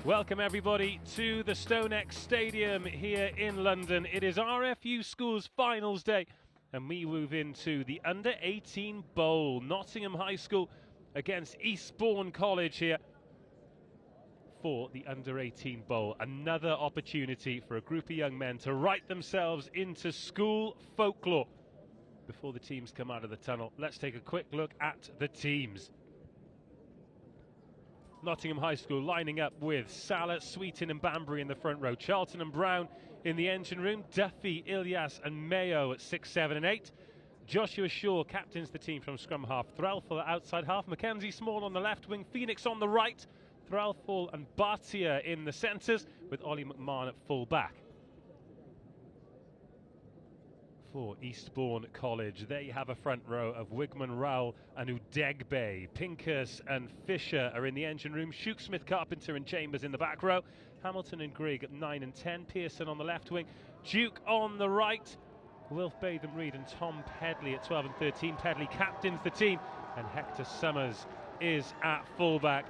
Welcome everybody to the StoneX Stadium here in London. It is RFU Schools finals day and we move into the Under-18 Bowl. Nottingham High School against Eastbourne College here for the Under-18 Bowl. Another opportunity for a group of young men to write themselves into school folklore. Before the teams come out of the tunnel, let's take a quick look at the teams. Nottingham High School lining up with Salah, Sweetin and Banbury in the front row. Charlton and Brown in the engine room. Duffy, Ilyas and Mayo at 6, 7 and 8. Joshua Shaw captains the team from scrum half. Threlfall at outside half. Mackenzie Small on the left wing. Phoenix on the right. Threlfall and Bhatia in the centres with Ollie McMahon at full back. For Eastbourne College, they have a front row of Wigman, Rowell and Udegbe. Pinkus and Fisher are in the engine room. Shook-Smith, Carpenter and Chambers in the back row. Hamilton and Grigg at 9 and 10. Pearson on the left wing. Duke on the right. Wilf Batham Reed and Tom Pedley at 12 and 13. Pedley captains the team and Hector Summers is at fullback.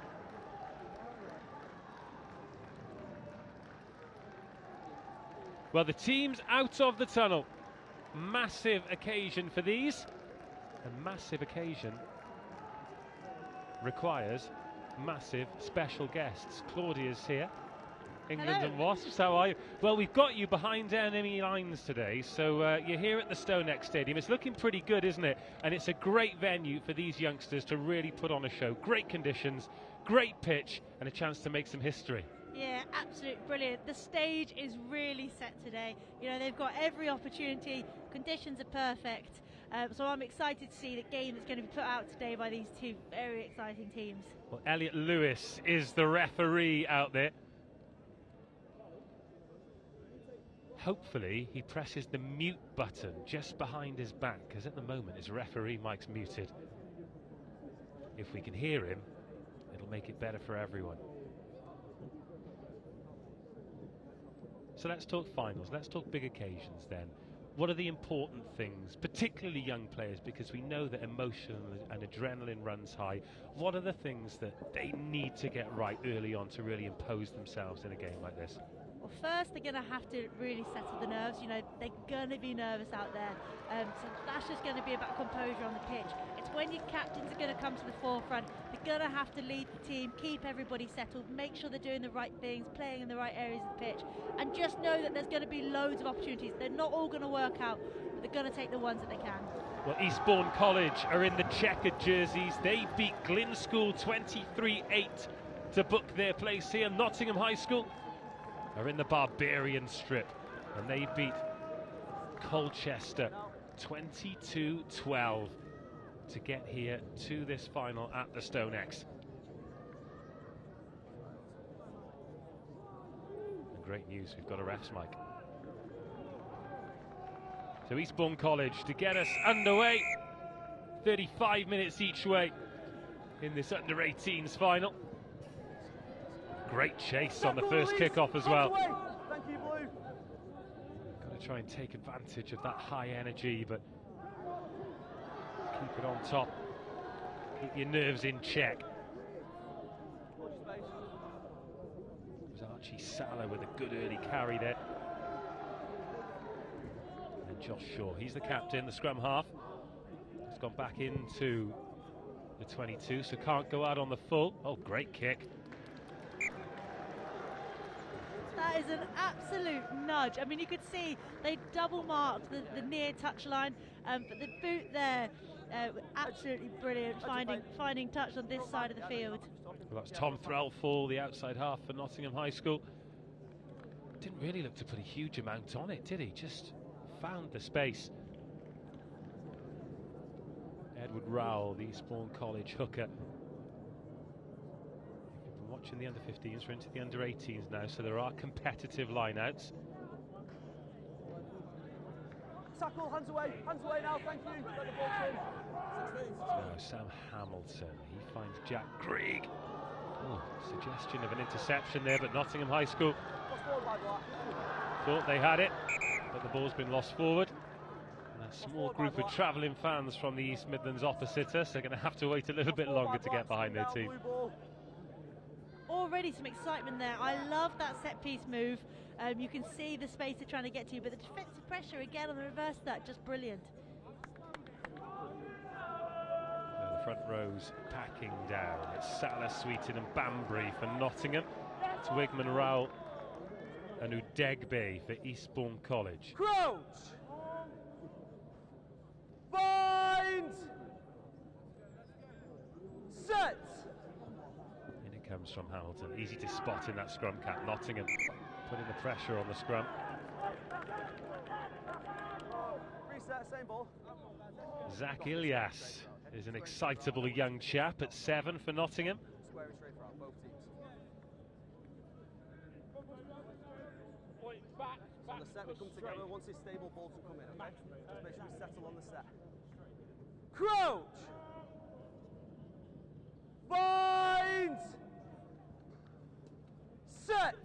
Well, the team's out of the tunnel. Massive occasion for these. A massive occasion requires massive special guests. Claudia's here. England Hello. and Wasps, how are you? Well, we've got you behind enemy lines today, so you're here at the StoneX Stadium. It's looking pretty good, isn't it? And it's a great venue for these youngsters to really put on a show. Great conditions, great pitch, and a chance to make some history. Yeah, absolutely brilliant. The stage is really set today. You know, they've got every opportunity. Conditions are perfect. So I'm excited to see the game that's going to be put out today by these two very exciting teams. Well, Elliot Lewis is the referee out there. Hopefully he presses the mute button just behind his back, because at the moment his referee mic's muted. If we can hear him, it'll make it better for everyone. So let's talk finals, let's talk big occasions then. What are the important things, particularly young players, because we know that emotion and adrenaline runs high. What are the things that they need to get right early on to really impose themselves in a game like this? Well, first they're going to have to really settle the nerves. You know, they're going to be nervous out there. So that's just going to be about composure on the pitch. It's when your captains are going to come to the forefront. They're going to have to lead the team, keep everybody settled, make sure they're doing the right things, playing in the right areas of the pitch, and just know that there's going to be loads of opportunities. They're not all going to work out, but they're going to take the ones that they can. Well, Eastbourne College are in the checkered jerseys. They beat Glyn School 23-8 to book their place here. Nottingham High School are in the Barbarian strip and they beat Colchester 22-12 to get here to this final at the StoneX. And great news, we've got a ref's mic. So Eastbourne College to get us underway, 35 minutes each way in this under-18s final. Great chase on the first kickoff as well. Thank you, Blue. Got to try and take advantage of that high energy, but keep it on top. Keep your nerves in check. It was Archie Salah with a good early carry there. And Josh Shaw, he's the captain, the scrum half. He's gone back into the 22, so can't go out on the full. Oh, great kick. That is an absolute nudge. I mean, you could see they double marked the near touchline, but the boot there, absolutely brilliant, finding touch on this side of the field. Well, that's Tom Threlfall, the outside half for Nottingham High School. Didn't really look to put a huge amount on it, did he? Just found the space. Edward Rowell, the Eastbourne College hooker. Watching the under-15s, we're into the under-18s now, so there are competitive lineouts. Tackle, hands away now, thank you. Let the ball in. Now Sam Hamilton, he finds Jack Grigg. Oh, suggestion of an interception there, but Nottingham High School thought they had it, but the ball's been lost forward. And a small group of travelling fans from the East Midlands opposite us are going to have to wait a little bit longer to get behind their team. already some excitement there. I love that set piece move. You can see the space they're trying to get to, but the defensive pressure again on the reverse of that, just brilliant. Well, the front row's packing down. It's Salah, Sweetin and Banbury for Nottingham. It's Wigman, Rowell and Udegbe for Eastbourne College. Crouch! Bind! Set! In it comes from Hamilton. Easy to spot in that scrum cap. Nottingham putting the pressure on the scrum. Reset, same ball. Zach Ilyas is an excitable young chap at 7 for Nottingham. Square it straight throughout, both teams. On the set, we come together. Once it's stable, balls will come in, okay? Just make sure we settle on the set. Crouch! Bind! Set!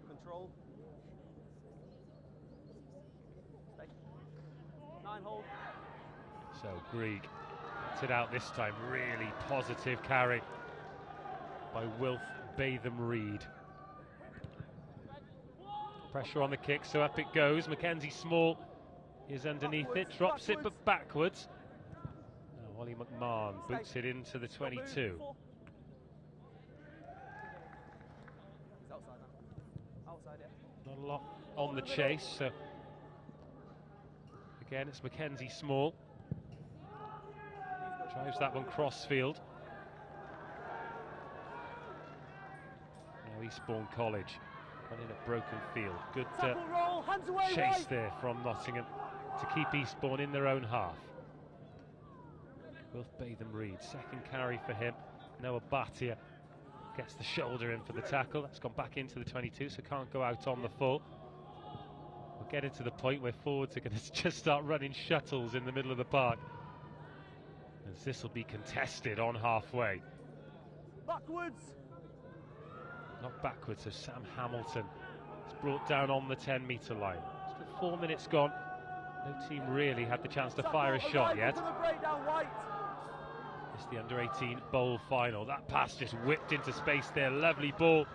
Control. Stay. 9 hold. So Grieg gets it out this time. Really positive carry by Wilf Batham-Reed. Pressure on the kick, so up it goes. Mackenzie Small is underneath it, drops it but backwards. Now Ollie McMahon boots it into the 22. He's outside now. Outside, yeah. Not a lot on the chase, so again it's Mackenzie Small. Drives that one crossfield. Now Eastbourne College running a broken field. Good Roll, hands away, chase right. there from Nottingham to keep Eastbourne in their own half. Wilf Batham-Reed, second carry for him. Noah Bhatia gets the shoulder in for the tackle. That's gone back into the 22, so can't go out on the full. We're getting to the point where forwards are going to just start running shuttles in the middle of the park, as this will be contested on halfway. Backwards. Not backwards, so Sam Hamilton is brought down on the 10-metre line. Still 4 minutes gone. No team really had the chance to fire a shot yet. It's the under-18 bowl final. That pass just whipped into space there. Lovely ball.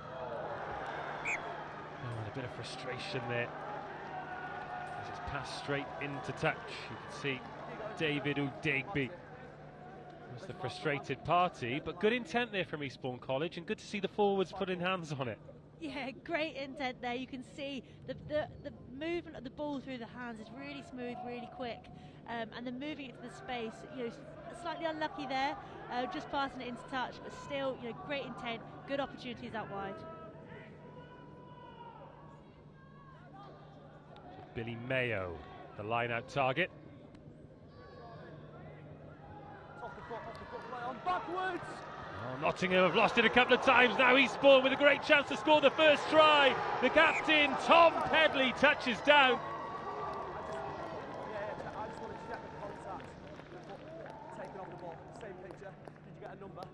Oh, and a bit of frustration there, as it's passed straight into touch. You can see David Udegbe was the frustrated party, but good intent there from Eastbourne College, and good to see the forwards putting hands on it. Yeah, great intent there. You can see the movement of the ball through the hands is really smooth, really quick, and then moving it to the space. You know, slightly unlucky there, just passing it into touch, but still, you know, great intent, good opportunities out wide. Billy Mayo, the line-out target. Backwards. Oh, Nottingham have lost it a couple of times now. Eastbourne with a great chance to score the first try. The captain, Tom Pedley, touches down. I just wanted to check the contact before taking off the ball. Same picture. Did you get a number?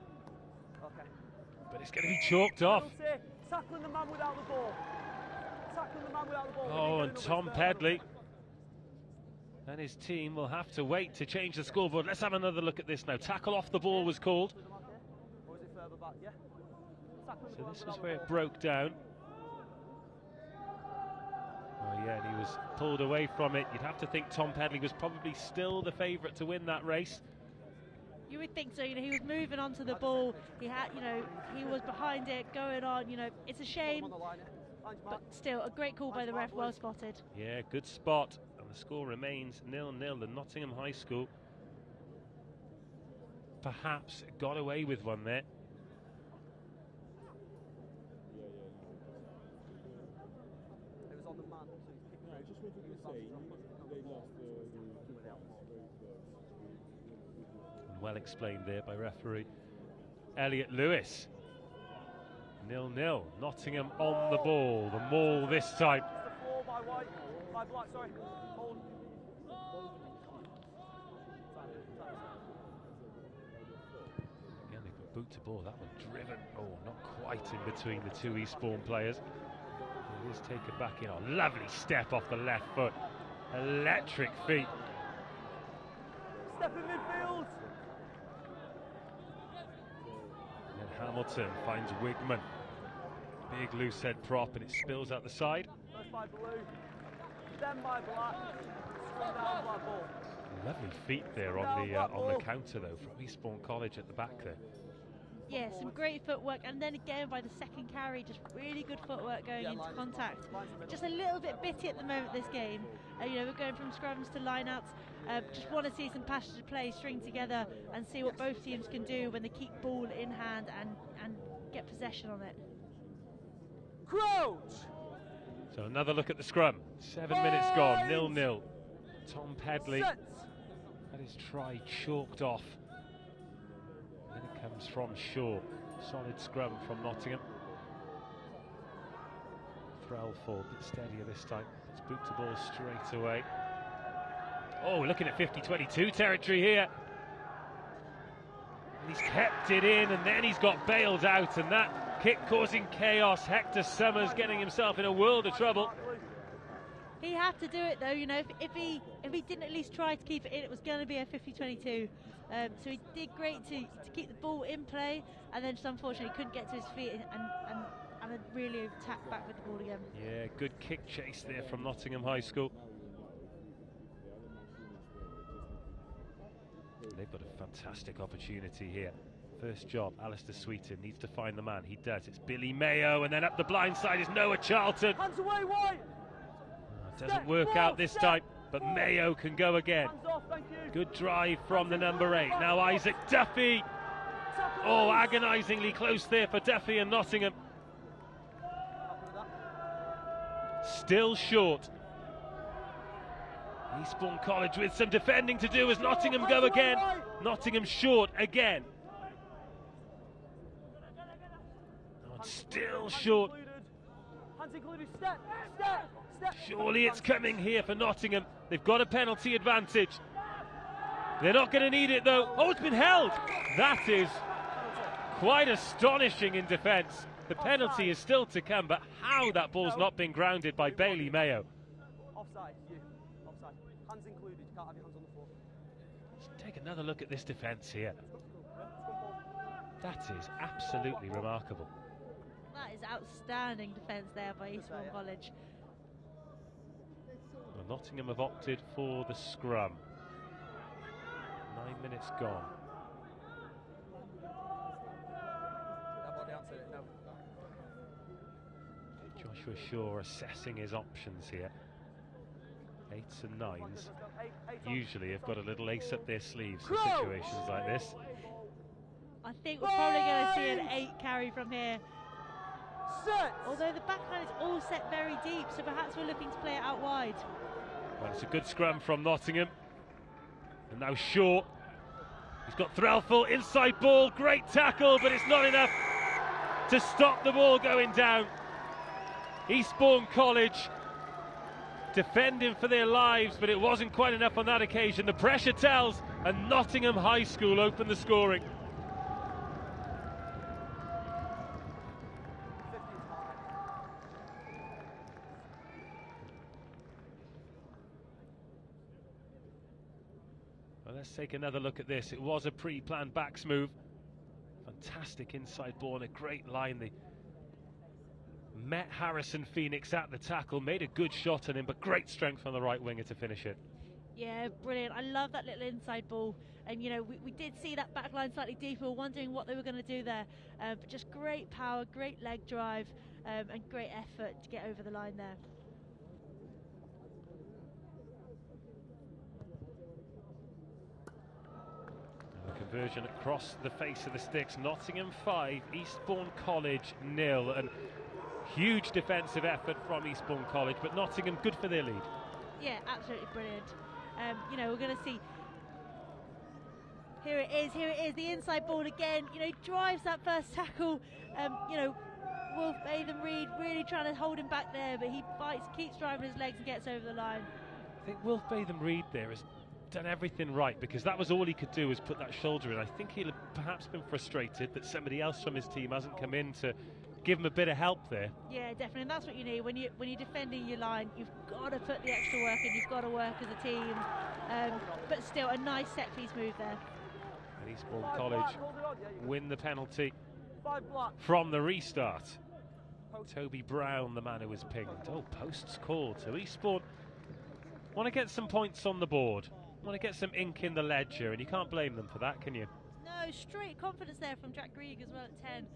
Okay. But it's going to be chalked off. Tackling the man without the ball. Tackling the man without the ball. Oh, and Tom Pedley and his team will have to wait to change the scoreboard. Let's have another look at this now. Tackle off the ball was called. Or is it further back? Yeah. So this was where it broke down. Oh yeah, and he was pulled away from it. You'd have to think Tom Pedley was probably still the favourite to win that race. You would think so. You know, he was moving onto the ball. He had, you know, he was behind it, going on. You know, it's a shame, but still a great call by the ref. Well spotted. Yeah, good spot. The score remains 0-0. The Nottingham High School perhaps got away with one there. It was on the man, so he's kicked through. Just wanted to say, they lost And well explained there by referee Elliot Lewis. 0-0. Nottingham on the ball. The maul this time. Just the 4 by White. By Black, sorry. Hold. Again, they put boot to ball. That one driven. Oh, not quite in between the two Eastbourne players. It is taken back in. Oh, lovely step off the left foot. Electric feet. Step in midfield. And Hamilton finds Wigman. Big loose head prop, and it spills out the side. First by blue, then by black. Scrum down, black ball. Lovely feet there on the counter though from Eastbourne College at the back there. Yeah, some great footwork, and then again by the second carry, just really good footwork going into contact. Just a little bit bitty at the moment this game. You know, we're going from scrums to lineouts. Just want to see some passage of play string together and see what both teams can do when they keep ball in hand and get possession on it. Crouch! So another look at the scrum. 7 minutes gone, 0-0. Tom Pedley Set. had his try chalked off. Then it comes from Shaw. Solid scrum from Nottingham. Threlfall, a bit steadier this time. Let's boot the ball straight away. Oh, looking at 50-22 territory here. And he's kept it in, and then he's got bailed out, and that kick causing chaos. Hector Summers getting himself in a world of trouble. He had to do it though, you know, if he didn't at least try to keep it in, it was going to be a 50-22. So he did great to keep the ball in play, and then just unfortunately couldn't get to his feet and really attack back with the ball again. Yeah, good kick chase there from Nottingham High School. They've got a fantastic opportunity here. First job, Alistair Sweeton needs to find the man. He does. It's Billy Mayo, and then up the blind side is Noah Charlton. Hands away, White! Doesn't work out this time, but Mayo can go again. Hands off, thank you. Good drive from the number 8. Now Isaac Duffy. Oh, agonisingly close there for Duffy and Nottingham. Still short. Eastbourne College with some defending to do as Nottingham go again. Nottingham short again. Oh, still short. Hands included, step, step, step. Surely it's coming here for Nottingham. They've got a penalty advantage. They're not going to need it though. Oh, it's been held. That is quite astonishing in defence. The penalty is still to come, but how that ball's not been grounded by Bailey Mayo. Offside, you. Offside. Hands included, you can't have your hands on the floor. Let's take another look at this defence here. That is absolutely remarkable. That is outstanding defence there by Eastbourne College. Well, Nottingham have opted for the scrum. 9 minutes gone. Joshua Shaw assessing his options here. 8s and 9s usually have got a little ace up their sleeves for situations like this. I think we're probably going to see an 8 carry from here. Set. Although the backline is all set very deep, so perhaps we're looking to play it out wide. Well, it's a good scrum from Nottingham. And now Shaw. He's got Threlfall, inside ball, great tackle, but it's not enough to stop the ball going down. Eastbourne College defending for their lives, but it wasn't quite enough on that occasion. The pressure tells, and Nottingham High School open the scoring. Well, let's take another look at this. It was a pre-planned backs move. Fantastic inside ball and a great line. They met Harrison Phoenix at the tackle, made a good shot on him, but great strength from the right winger to finish it. Yeah, brilliant. I love that little inside ball. And, you know, we did see that back line slightly deeper, wondering what they were going to do there. But just great power, great leg drive, and great effort to get over the line there. Conversion across the face of the sticks. Nottingham 5, Eastbourne College 0. And huge defensive effort from Eastbourne College, but Nottingham good for their lead. Yeah, absolutely brilliant. You know, we're going to see. Here it is, the inside ball again. You know, he drives that first tackle. You know, Wolf Batham-Reed really trying to hold him back there, but he fights, keeps driving his legs and gets over the line. I think Wolf Batham-Reed there has done everything right, because that was all he could do, was put that shoulder in. I think he'll have perhaps been frustrated that somebody else from his team hasn't come in to give him a bit of help there. Yeah, definitely, and that's what you need when you're defending your line. You've got to put the extra work in. You've got to work as a team. But still, a nice set piece move there. And Eastbourne College win the penalty. 5 black. from the restart. Toby Brown, the man who was pinged. Oh, posts called. So Eastbourne want to get some points on the board. Want to get some ink in the ledger, and you can't blame them for that, can you? No, straight confidence there from Jack Grieg as well at 10.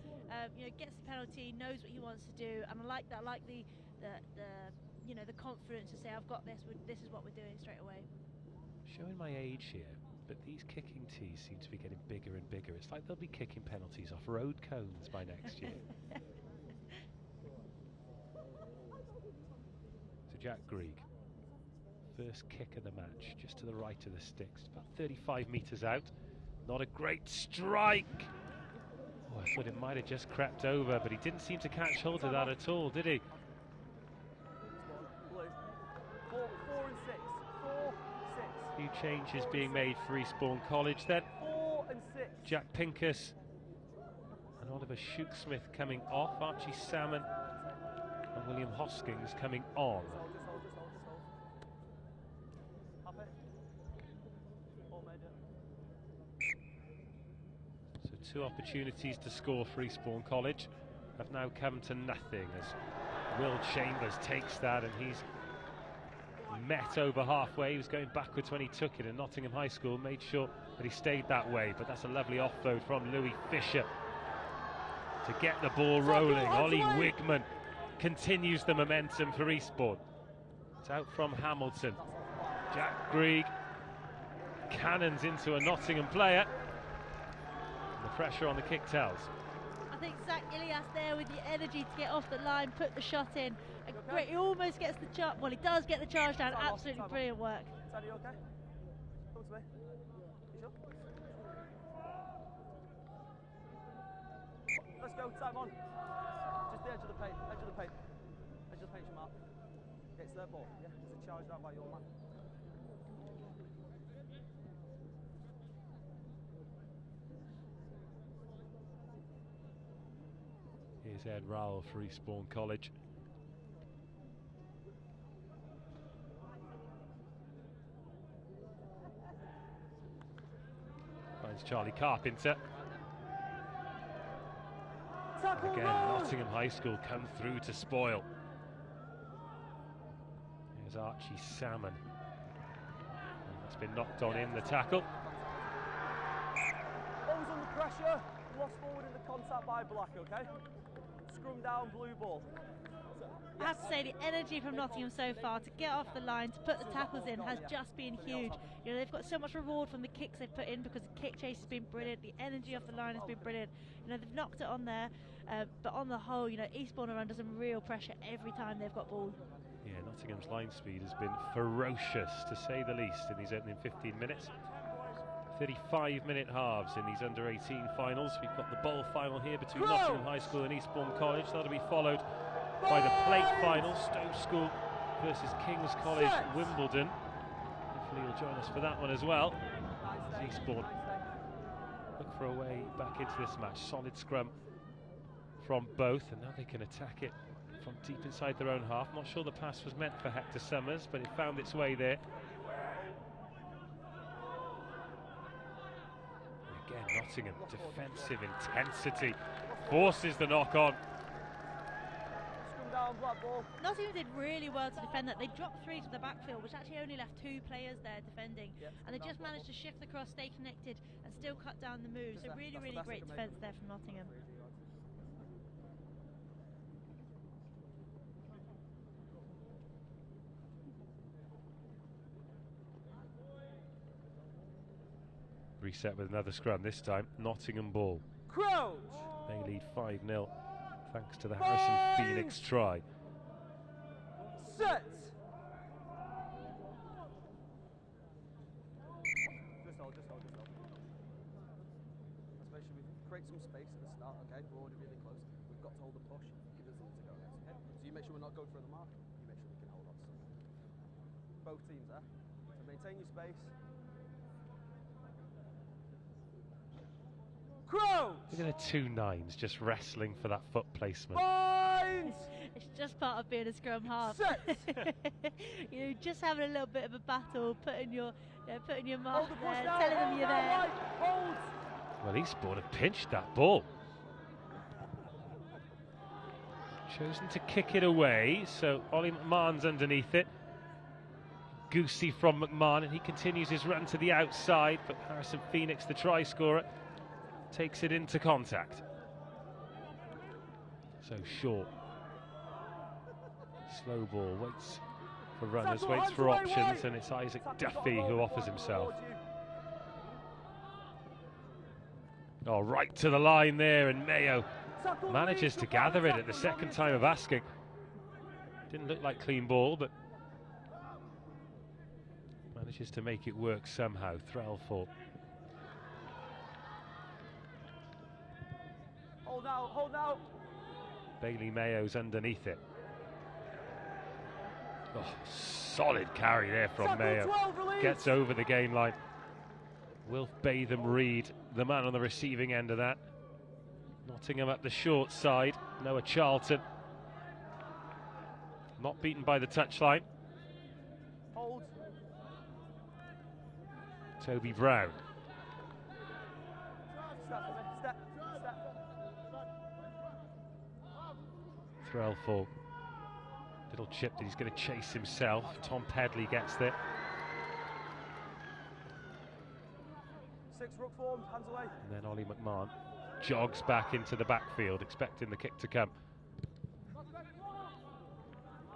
Gets the penalty, knows what he wants to do, and I like that. I like the confidence to say, I've got this. This is what we're doing straight away. Showing my age here, but these kicking tees seem to be getting bigger and bigger. It's like they'll be kicking penalties off road cones by next year. So Jack Grieg, first kick of the match, just to the right of the sticks, about 35 metres out. Not a great strike. Oh, I thought it might have just crept over, but he didn't seem to catch hold of that at all, did he? 4 and 6. 4, 6. Few changes being made for Eastbourne College then. 4 and 6. Jack Pincus and Oliver Shooksmith coming off. Archie Salmon and William Hoskins coming on. Just hold. Happy? All made it. So 2 opportunities to score for Eastbourne College have now come to nothing as Will Chambers takes that, and he's met over halfway. He was going backwards when he took it, and Nottingham High School made sure that he stayed that way. But that's a lovely offload from Louis Fisher to get the ball rolling. Ollie Wigman continues the momentum for Eastbourne. It's out from Hamilton. Jack Grieg cannons into a Nottingham player. And the pressure on the kick tells. I think Zach Ilias there with the energy to get off the line, put the shot in. Great, he almost gets the charge. Well, he does get the charge down. Absolutely brilliant work. Sadie, you okay? Come to me. You sure? Let's go, time on. Just the edge of the paint, edge of the paint. Edge of the paint, Mark. It's their ball, yeah? It's a charge down by your man. Here's Ed Rowell for Eastbourne College. Finds Charlie Carpenter. And again, Nottingham High School come through to spoil. Here's Archie Salmon. It's been knocked on in the tackle. Ball's under pressure. Lost forward in the contact by Black, okay? Scrum down, blue ball. I have to say, the energy from Nottingham so far to get off the line, to put the tackles in, has just been huge. You know, they've got so much reward from the kicks they've put in because the kick chase has been brilliant, the energy off the line has been brilliant. You know, they've knocked it on there, but on the whole, you know, Eastbourne are under some real pressure every time they've got ball. Yeah, Nottingham's line speed has been ferocious, to say the least, in these opening 15 minutes. 35-minute halves in these under-18 finals. We've got the bowl final here between Nottingham High School and Eastbourne College. That'll be followed by the plate final, Stowe School versus King's College Wimbledon. Hopefully you'll join us for that one as well. As Eastbourne look for a way back into this match. Solid scrum from both, and now they can attack it from deep inside their own half. Not sure the pass was meant for Hector Summers, but it found its way there. Again, Nottingham, defensive intensity, forces the knock on. Scrum down, black ball. Nottingham did really well to defend that. They dropped 3 to the backfield, which actually only left 2 players there defending. And they just managed to shift the cross, stay connected, and still cut down the moves. So really, really great defence there from Nottingham. Reset with another scrum, this time Nottingham ball. Crouch! They lead 5-0 thanks to the Harrison Phoenix try. Set! Just hold. Let's make sure we create some space at the start, okay? We're already really close. We've got to hold the push, give us something to go against, okay? So you make sure we're not going for the mark, you make sure we can hold on to something. Both teams there. So maintain your space. Crouch! Look at the 2 9s just wrestling for that foot placement. Bind! It's just part of being a scrum half. Set! You know, just having a little bit of a battle, putting your mark Hold the push there, now, telling them hold you're now, there. right, hold! Well, Eastbourne have pinched that ball. Chosen to kick it away, so Ollie McMahon's underneath it. Goosey from McMahon, and he continues his run to the outside, but Harrison Phoenix, the try scorer, takes it into contact. So short. Slow ball, waits for runners, waits for options, and it's Isaac Duffy who offers himself. Oh, right to the line there, and Mayo manages to gather it at the second time of asking. Didn't look like clean ball, but manages to make it work somehow. Threlfall. Hold out, hold out. Bailey Mayo's underneath it. Oh, solid carry there from Mayo. Gets over the gain line. Wilf Batham Reed, the man on the receiving end of that. Nottingham up the short side. Noah Charlton. Not beaten by the touchline. Hold. Toby Brown. Step. Threlfall. Little chip that he's going to chase himself. Tom Pedley gets there. 6 ruck form, hands away. And then Ollie McMahon jogs back into the backfield, expecting the kick to come.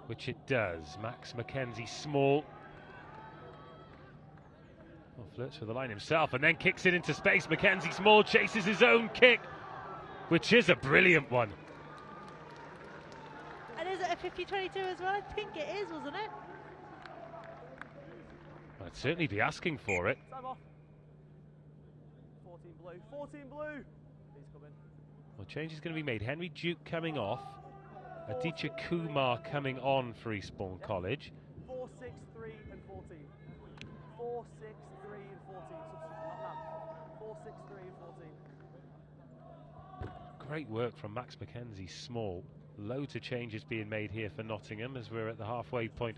Which it does. Max Mackenzie Small. Oh, flirts with the line himself and then kicks it into space. Mackenzie Small chases his own kick, which is a brilliant one. And is it a 50-22 as well? I think it is, wasn't it? I'd certainly be asking for it. Time off. 14 blue. 14 blue. He's coming. Well, change is going to be made. Henry Duke coming off. Aditya Kumar coming on for Eastbourne College. 4, 6, 3 and 14. 4, 6, 3 and 14. Not now. 4, 6, 3 and 14. Great work from Max Mackenzie Small. Loads of changes being made here for Nottingham as we're at the halfway point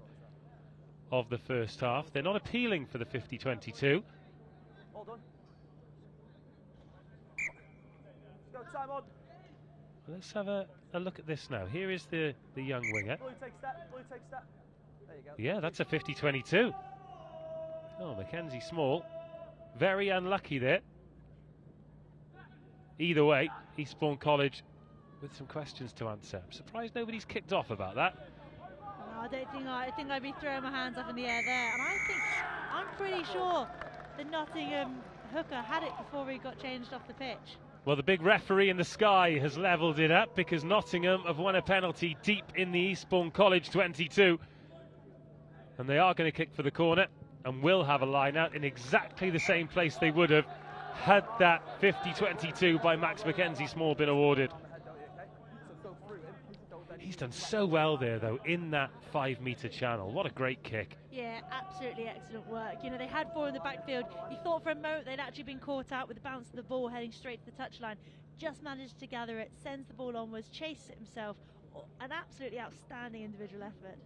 of the first half. They're not appealing for the 50-22. All done. Let's go, time on. Let's have a look at this now. Here is the young winger. Blue take step, blue take step. There you go. Yeah, that's a 50-22. Oh, Mackenzie Small. Very unlucky there. Either way, Eastbourne College with some questions to answer. I'm surprised nobody's kicked off about that. No, I think I'd be throwing my hands up in the air there. And I'm pretty sure the Nottingham hooker had it before he got changed off the pitch. Well, the big referee in the sky has levelled it up because Nottingham have won a penalty deep in the Eastbourne College 22. And they are going to kick for the corner and will have a line out in exactly the same place they would have had that 50-22 by Max Mackenzie Small been awarded. He's done so well there, though, in that 5-metre channel. What a great kick. Yeah, absolutely excellent work. You know, they had 4 in the backfield. You thought for a moment they'd actually been caught out with the bounce of the ball heading straight to the touchline. Just managed to gather it, sends the ball onwards, chases it himself. An absolutely outstanding individual effort.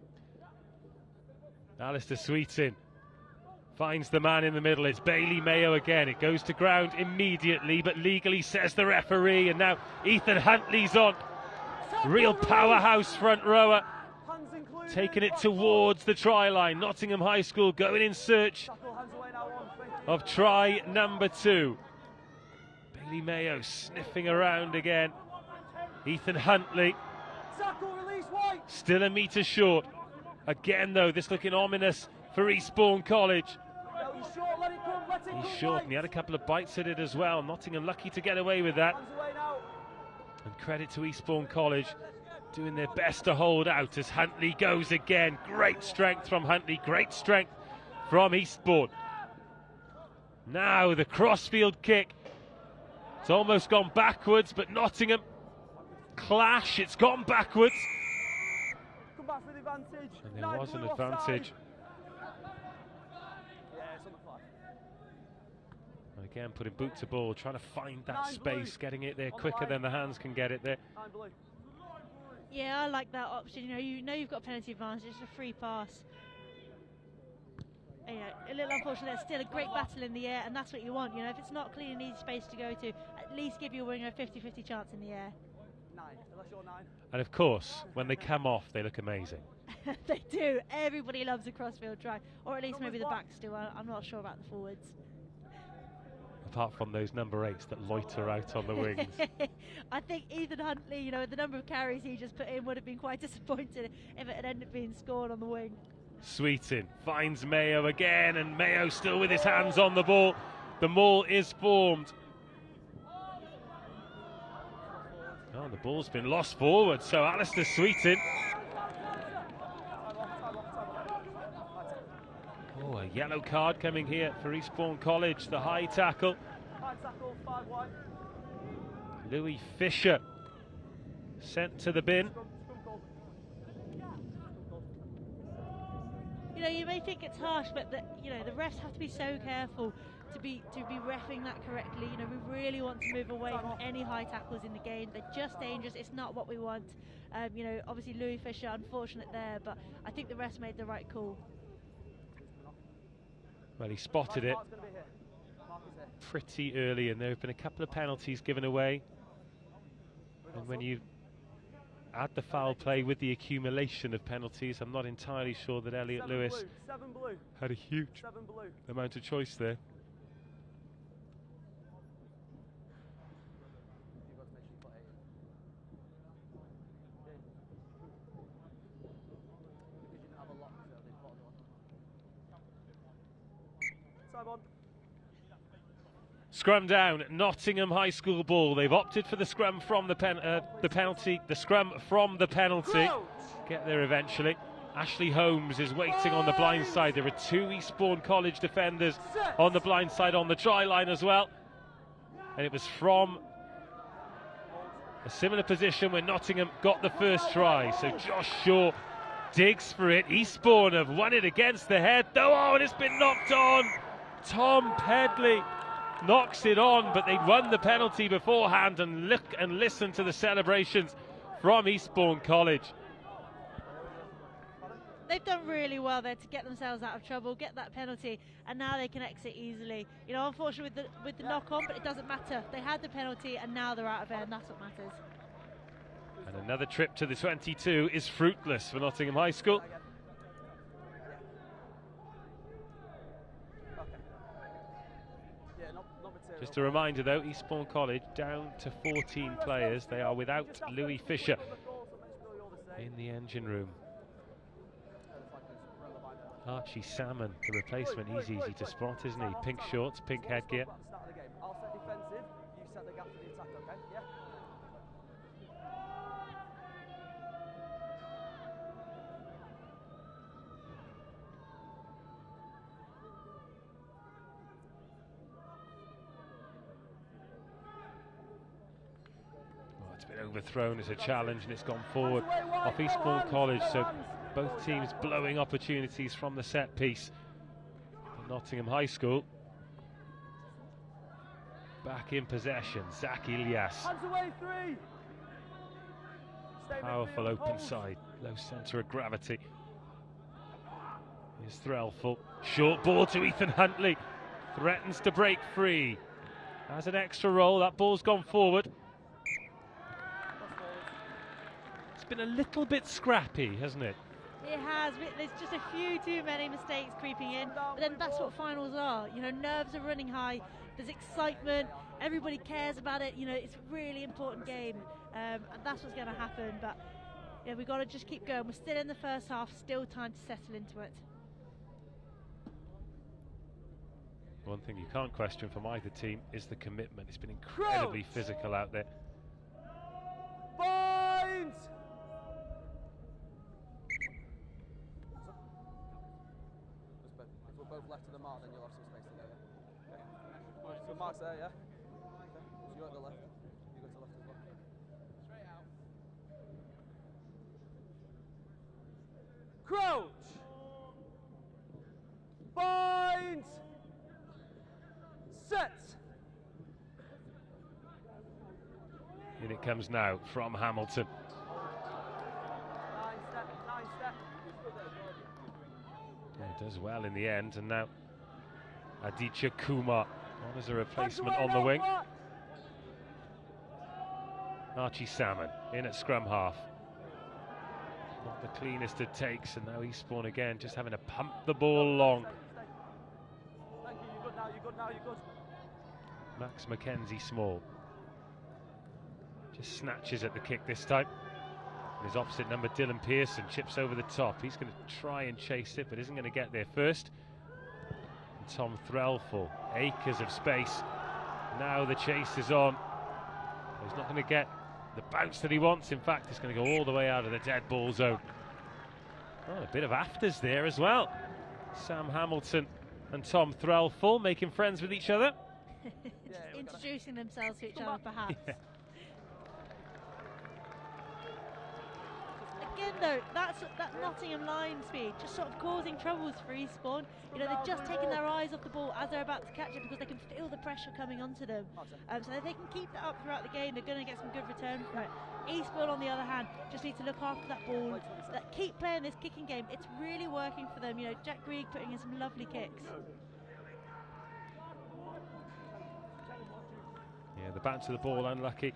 Alistair Sweetin finds the man in the middle. It's Bailey Mayo again. It goes to ground immediately, but legally says the referee. And now Ethan Huntley's on. Real powerhouse front rower. Taking it towards the try line. Nottingham High School going in search of try number 2. Bailey Mayo sniffing around again. Ethan Huntley still a metre short. Again, though, this looking ominous for Eastbourne College. He's short, and he had a couple of bites at it as well. Nottingham lucky to get away with that. And credit to Eastbourne College, doing their best to hold out as Huntley goes again. Great strength from Huntley, great strength from Eastbourne. Now the crossfield kick. It's almost gone backwards, but Nottingham clash. It's gone backwards. Come back for the advantage. And there was an advantage. Yeah, it's on the fly. Again, putting boot to ball, trying to find that space, getting it there quicker than the hands can get it there. Yeah, I like that option. You know you've got penalty advantage. It's a free pass. You know, a little unfortunate. It's still a great battle in the air, and that's what you want. You know, if it's not clean and easy space to go to, at least give your winger a 50-50 chance in the air. 9 unless you're 9. And of course, when they come off, they look amazing. They do. Everybody loves a crossfield try, or at least maybe the backs do. I'm not sure about the forwards. Apart from those number 8s that loiter out on the wings. I think Ethan Huntley, you know, the number of carries he just put in would have been quite disappointed if it had ended up being scored on the wing. Sweetin finds Mayo again, and Mayo still with his hands on the ball. The maul is formed. Oh, the ball's been lost forward, so Alistair Sweetin. Oh, a yellow card coming here for Eastbourne College, the high tackle. Louis Fisher sent to the bin. You know, you may think it's harsh, but you know, the refs have to be so careful to be reffing that correctly. You know, we really want to move away from any high tackles in the game. They're just dangerous. It's not what we want. You know, obviously Louis Fisher, unfortunate there, but I think the refs made the right call. Well, he spotted it pretty early, and there have been a couple of penalties given away. And when you add the foul play with the accumulation of penalties, I'm not entirely sure that Elliot Lewis had a huge amount of choice there. Scrum down, Nottingham High School ball. They've opted for the scrum from the penalty. The scrum from the penalty. Get there eventually. Ashley Holmes is waiting on the blind side. There are 2 Eastbourne College defenders on the blind side on the try line as well. And it was from a similar position when Nottingham got the first try. So Josh Shaw digs for it. Eastbourne have won it against the head though. Oh, and it's been knocked on. Tom Pedley knocks it on, but they'd won the penalty beforehand, and look and listen to the celebrations from Eastbourne College. They've done really well there to get themselves out of trouble, get that penalty, and now they can exit easily. You know, unfortunately with the knock on, but it doesn't matter. They had the penalty and now they're out of there, and that's what matters. And another trip to the 22 is fruitless for Nottingham High School. Just a reminder though, Eastbourne College down to 14 players. They are without Louis Fisher in the engine room. Archie Salmon, the replacement. He's easy to spot, isn't he? Pink shorts, pink headgear. I'll set defensive, you set the gap for the attack, okay? Yeah? It's been overthrown as a challenge and it's gone forward off Eastbourne College, so both teams blowing opportunities from the set piece. But Nottingham High School back in possession. Zach Ilyas, powerful open side, low centre of gravity. Here's Threlful, short ball to Ethan Huntley, threatens to break free. Has an extra roll, that ball's gone forward. Been a little bit scrappy, hasn't it? It has. There's just a few too many mistakes creeping in, but then that's what finals are. You know, nerves are running high, there's excitement, everybody cares about it. You know, it's a really important game, and that's what's going to happen. But yeah, we've got to just keep going. We're still in the first half, still time to settle into it. One thing you can't question from either team is the commitment. It's been incredibly physical out there. Bind! If we're both left of the mark, then you'll have some space to go, yeah? Okay. So Mark's there, yeah? Okay. So you're at the left. You go to the left as well. Straight out. Crouch! Bind! Set! In it comes now from Hamilton. Nine step. Yeah, does well in the end, and now Aditya Kumar on as a replacement on the wing. Archie Salmon in at scrum half. Not the cleanest of takes, and now Eastbourne again, just having to pump the ball long. Thank you, you're good now, you're good now, you're good. Max Mackenzie Small just snatches at the kick this time. And his opposite number, Dylan Pearson, chips over the top. He's going to try and chase it, but isn't going to get there first. And Tom Threlfall, acres of space. Now the chase is on. He's not going to get the bounce that he wants. In fact, he's going to go all the way out of the dead ball zone. Oh, a bit of afters there as well. Sam Hamilton and Tom Threlfall making friends with each other. Just introducing themselves to each other, perhaps. Yeah. Again, though, that Nottingham line speed just sort of causing troubles for Eastbourne. You know, they're just taking their eyes off the ball as they're about to catch it because they can feel the pressure coming onto them. So if they can keep that up throughout the game, they're going to get some good return from it. Eastbourne, on the other hand, just need to look after that ball. Keep playing this kicking game. It's really working for them. You know, Jack Greig putting in some lovely kicks. Yeah, the bounce of the ball unlucky.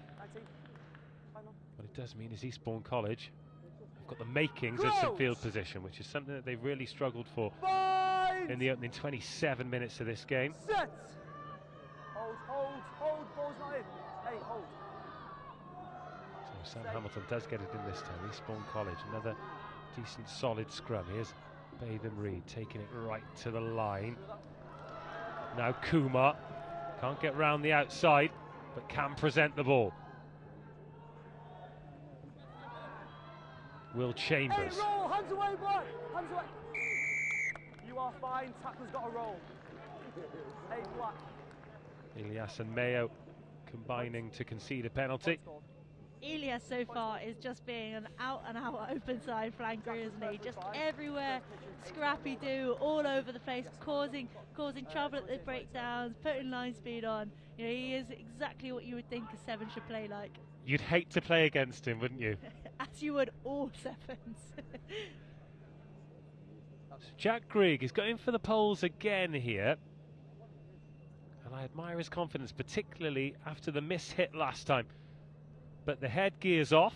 What it does mean is Eastbourne College have got the makings of some field position, which is something that they've really struggled for in the opening 27 minutes of this game. Set! Hold, ball's not in. Hey, hold. So Sam Hamilton does get it in this time. Eastbourne College, another decent solid scrum. Here's Batham Reed taking it right to the line. Now Kumar can't get round the outside, but can present the ball. Will Chambers. Hey, roll, hands away, Black, hands away. You are fine, tackler's got a roll. Hey, Black. Elias and Mayo combining to concede a penalty. Elias so far is just being an out-and-out open side flanker, isn't he? Just everywhere, scrappy do, all over the place, causing trouble at the breakdowns, putting line speed on. You know, he is exactly what you would think a 7 should play like. You'd hate to play against him, wouldn't you? As you would all 7s. Jack Greig is going for the poles again here. And I admire his confidence, particularly after the miss hit last time. But the headgear's off.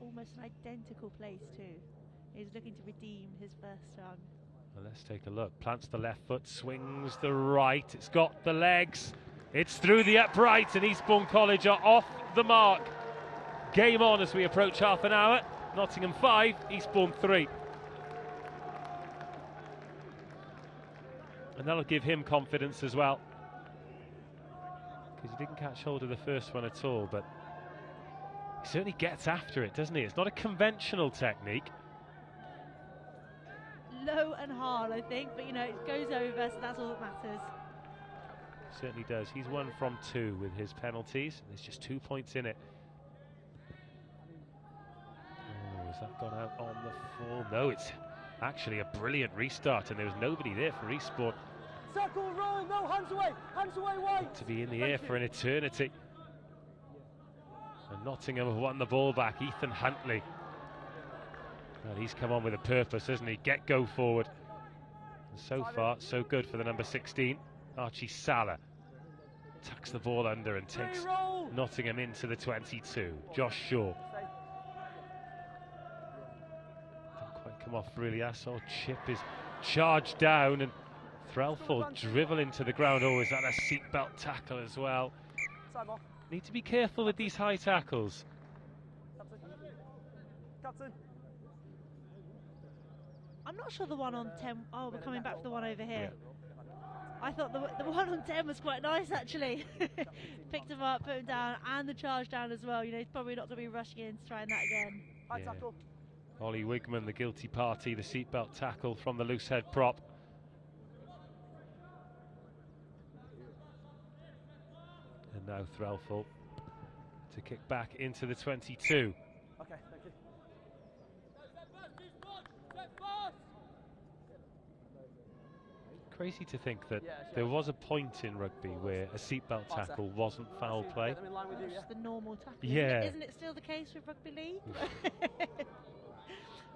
Almost an identical place too. He's looking to redeem his first run. Well, let's take a look. Plants the left foot, swings the right. It's got the legs. It's through the upright, and Eastbourne College are off the mark. Game on as we approach half an hour. Nottingham 5, Eastbourne 3. And that'll give him confidence as well, because he didn't catch hold of the first one at all, but he certainly gets after it, doesn't he? It's not a conventional technique. Low and hard, I think, but you know, it goes over, so that's all that matters. Certainly does. He's 1 from 2 with his penalties. There's just 2 points in it. Oh, has that gone out on the full? No, it's actually a brilliant restart, and there was nobody there for Eastbourne. Tackle, roll, no, hands away, White. To be in the air for an eternity. And Nottingham have won the ball back. Ethan Huntley. Well, he's come on with a purpose, hasn't he? Go forward. And so far, so good for the number 16. Archie Salah tucks the ball under and takes Nottingham into the 22. Josh Shaw. Didn't quite come off really. Assol chip is charged down, and Threlfall dribble into the ground. Oh, is that a seatbelt tackle as well? Need to be careful with these high tackles. Captain. I'm not sure the one on 10. Oh, we're coming back to the one over here. Yeah. I thought the one on 10 was quite nice, actually. Picked him up, put him down, and the charge down as well. You know, he's probably not going to be rushing in to try that again. High tackle. Ollie Wigman, the guilty party, the seatbelt tackle from the loose head prop. And now Threlfall to kick back into the 22. Okay, thank you. Crazy to think that there was a point in rugby where a seatbelt tackle wasn't foul play. It's the normal tackle. Yeah. Isn't it still the case with rugby league?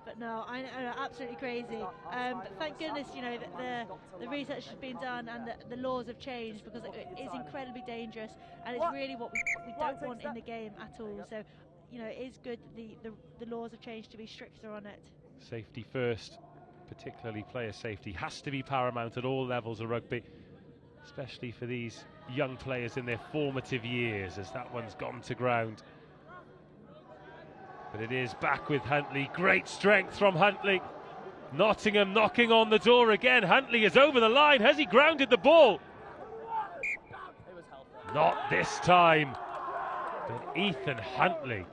But no, I know, absolutely crazy. But thank goodness, you know, that the research has been done and the laws have changed, because it is incredibly dangerous, and it's really what we don't want in the game at all. So, you know, it is good that the laws have changed to be stricter on it. Safety first, particularly player safety, has to be paramount at all levels of rugby, especially for these young players in their formative years, as that one's gone to ground. But it is back with Huntley. Great strength from Huntley. Nottingham knocking on the door again. Huntley is over the line. Has he grounded the ball? Not this time. But Ethan Huntley,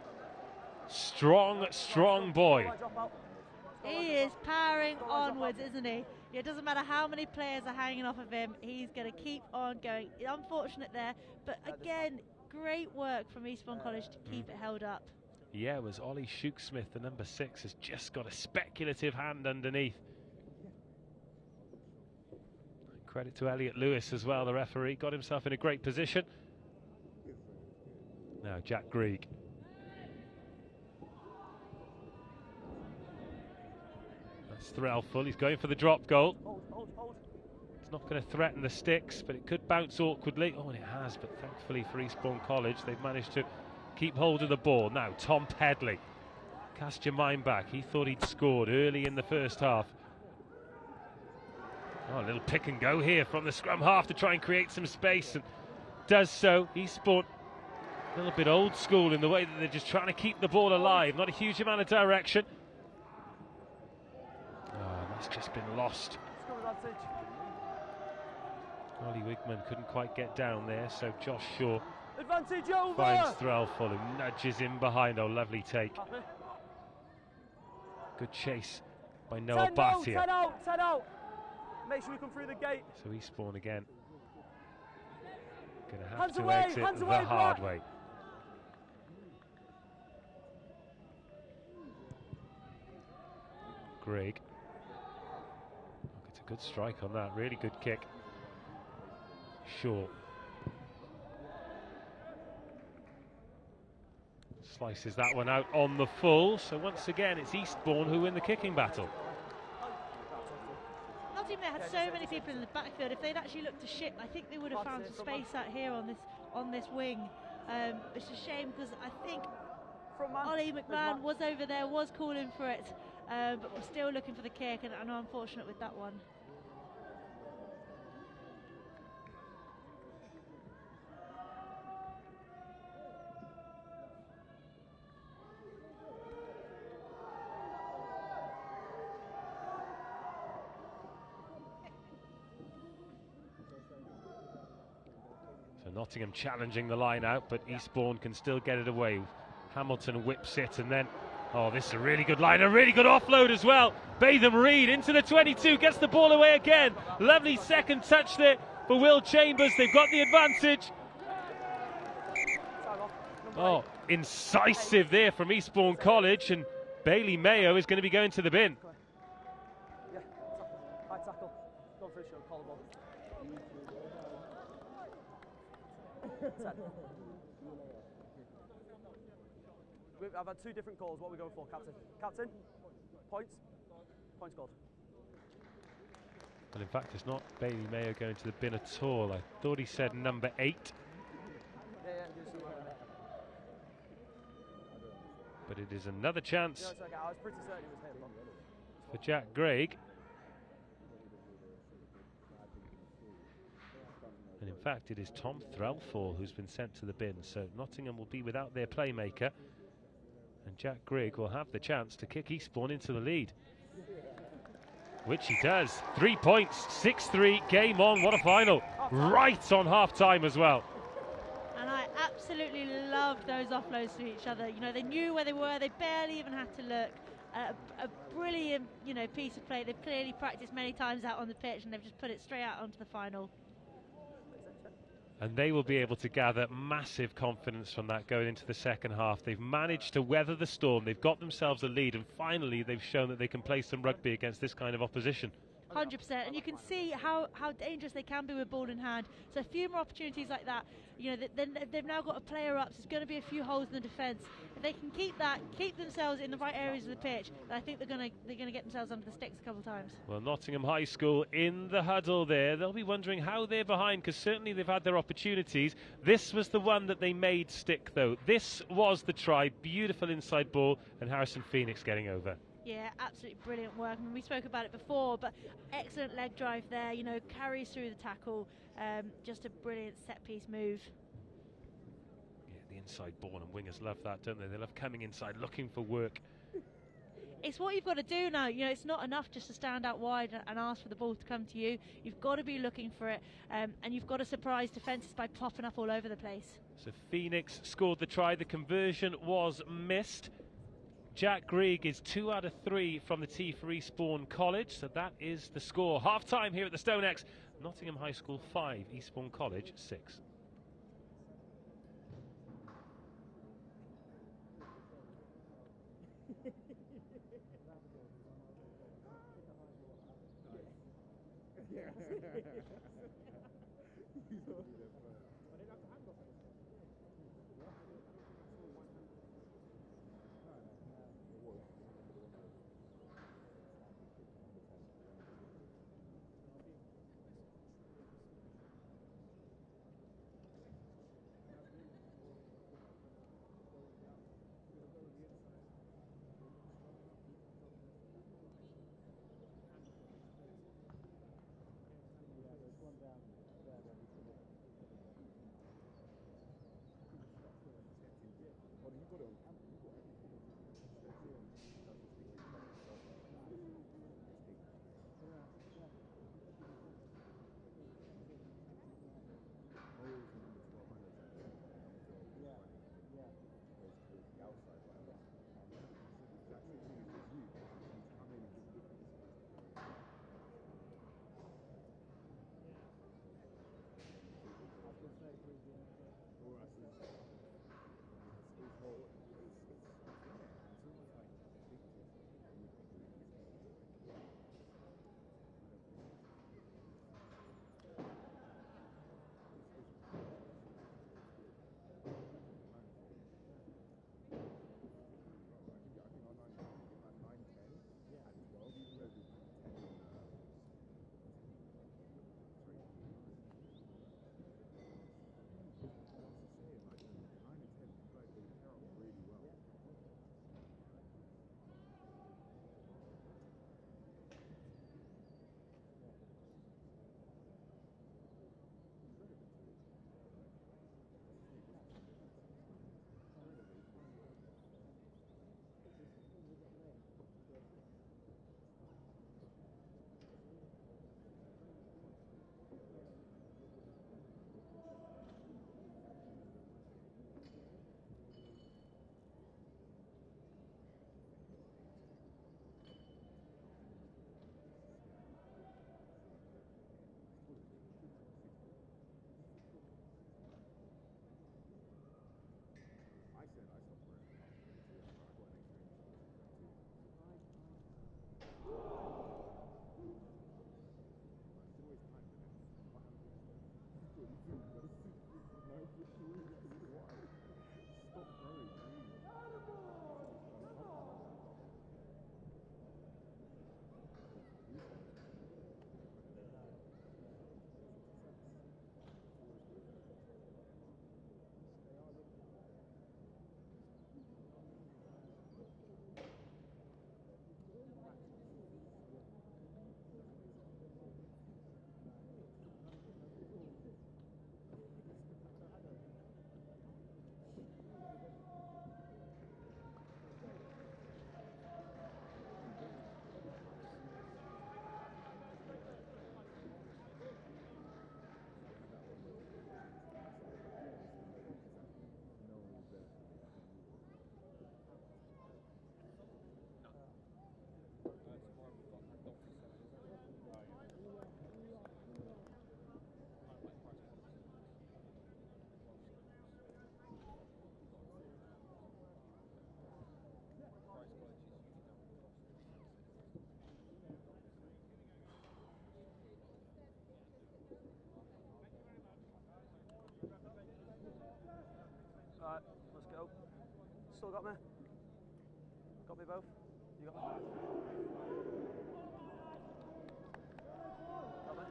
strong, strong boy. He is powering onwards, isn't he? It doesn't matter how many players are hanging off of him, he's going to keep on going. Unfortunate there, but again, great work from Eastbourne College to keep it held up. Yeah, it was Ollie Shooksmith, the number 6, has just got a speculative hand underneath. Credit to Elliot Lewis as well, the referee, got himself in a great position. Now Jack Greig. That's Threlful, he's going for the drop goal. It's not going to threaten the sticks, but it could bounce awkwardly. Oh, and it has, but thankfully for Eastbourne College, they've managed to keep hold of the ball. Now Tom Pedley, cast your mind back, he thought he'd scored early in the first half. Oh, a little pick and go here from the scrum half to try and create some space, and does so. Eastbourne a little bit old school in the way that they're just trying to keep the ball alive, not a huge amount of direction. Oh, that's just been lost. Ollie Wigman couldn't quite get down there, so Josh Shaw Advantage over! finds Threlful, who nudges in behind. Oh, lovely take. Good chase by Noah Bhatia. 10 out, 10 out. Make sure we come through the gate. So Eastbourne again going to have Hands to away, exit hands the away, hard Black. way. Greg. Look, it's a good strike on that, really good kick. Shaw. Slices that one out on the full, so once again it's Eastbourne who win the kicking battle. Nottingham had so many people in the backfield. If they'd actually looked to ship, I think they would have found some space out here on this wing. It's a shame, because I think Ollie McMahon was over there, was calling for it, but we're still looking for the kick, and I'm unfortunate with that one. So Nottingham challenging the line out, but Eastbourne can still get it away. Hamilton whips it, and then, oh, this is a really good line, a really good offload as well. Batham Reed into the 22, gets the ball away again. Lovely second touch there for Will Chambers. They've got the advantage. Oh, incisive there from Eastbourne College, and Bailey Mayo is going to be going to the bin. Yeah, high tackle. Go for a show, collarbone. 10. I've had 2 different calls. What are we going for, Captain? Captain? Points? Points scored. Well, in fact, it's not Bailey Mayo going to the bin at all. I thought he said number 8. Yeah, do some more. But it is another chance No, it's okay. I was pretty certain it was him. for Jack Greig. And in fact, it is Tom Threlfall who's been sent to the bin. So Nottingham will be without their playmaker, and Jack Greig will have the chance to kick Eastbourne into the lead, which he does. 3 points, 6-3, game on. What a final. Right on half-time as well. And I absolutely loved those offloads to each other. You know, they knew where they were. They barely even had to look. A brilliant, you know, piece of play. They've clearly practiced many times out on the pitch, and they've just put it straight out onto the final. And they will be able to gather massive confidence from that going into the second half. They've managed to weather the storm. They've got themselves a lead, and finally they've shown that they can play some rugby against this kind of opposition. 100%, and you can see how dangerous they can be with ball in hand. So a few more opportunities like that. You know, then they've now got a player up, so there's going to be a few holes in the defence. If they can keep themselves in the right areas of the pitch, then I think they're going to get themselves under the sticks a couple of times. Well, Nottingham High School in the huddle there. They'll be wondering how they're behind, because certainly they've had their opportunities. This was the one that they made stick, though. This was the try. Beautiful inside ball, and Harrison Phoenix getting over. Yeah, absolutely brilliant work. I mean, we spoke about it before, but excellent leg drive there, you know, carries through the tackle. Just a brilliant set-piece move. Yeah, the inside ball, and wingers love that, don't they? They love coming inside, looking for work. It's what you've got to do now. You know, it's not enough just to stand out wide and ask for the ball to come to you. You've got to be looking for it, and you've got to surprise defences by popping up all over the place. So Phoenix scored the try. The conversion was missed. Jack Grieg is 2 out of 3 from the tee for Eastbourne College, so that is the score. Half time here at the Stone X. Nottingham High School 5, Eastbourne College 6. No. Still got me? Got me both? You got me? Got me?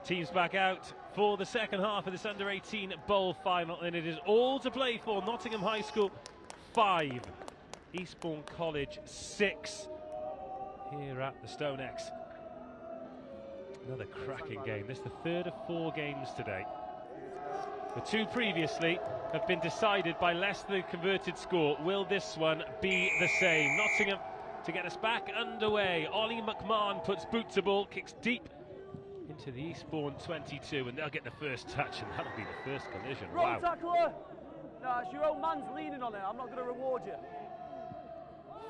Teams back out for the second half of this under-18 bowl final, and it is all to play for. Nottingham High School 5, Eastbourne College 6 here at the Stone X. Another cracking game. This is the third of 4 games today. The 2 previously have been decided by less than the converted score. Will this one be the same? Nottingham to get us back underway. Ollie McMahon puts boot to ball, kicks deep into the Eastbourne 22, and they'll get the first touch, and that'll be the first collision. Wrong Wow. tackler! No, it's your own man's leaning on it. I'm not going to reward you.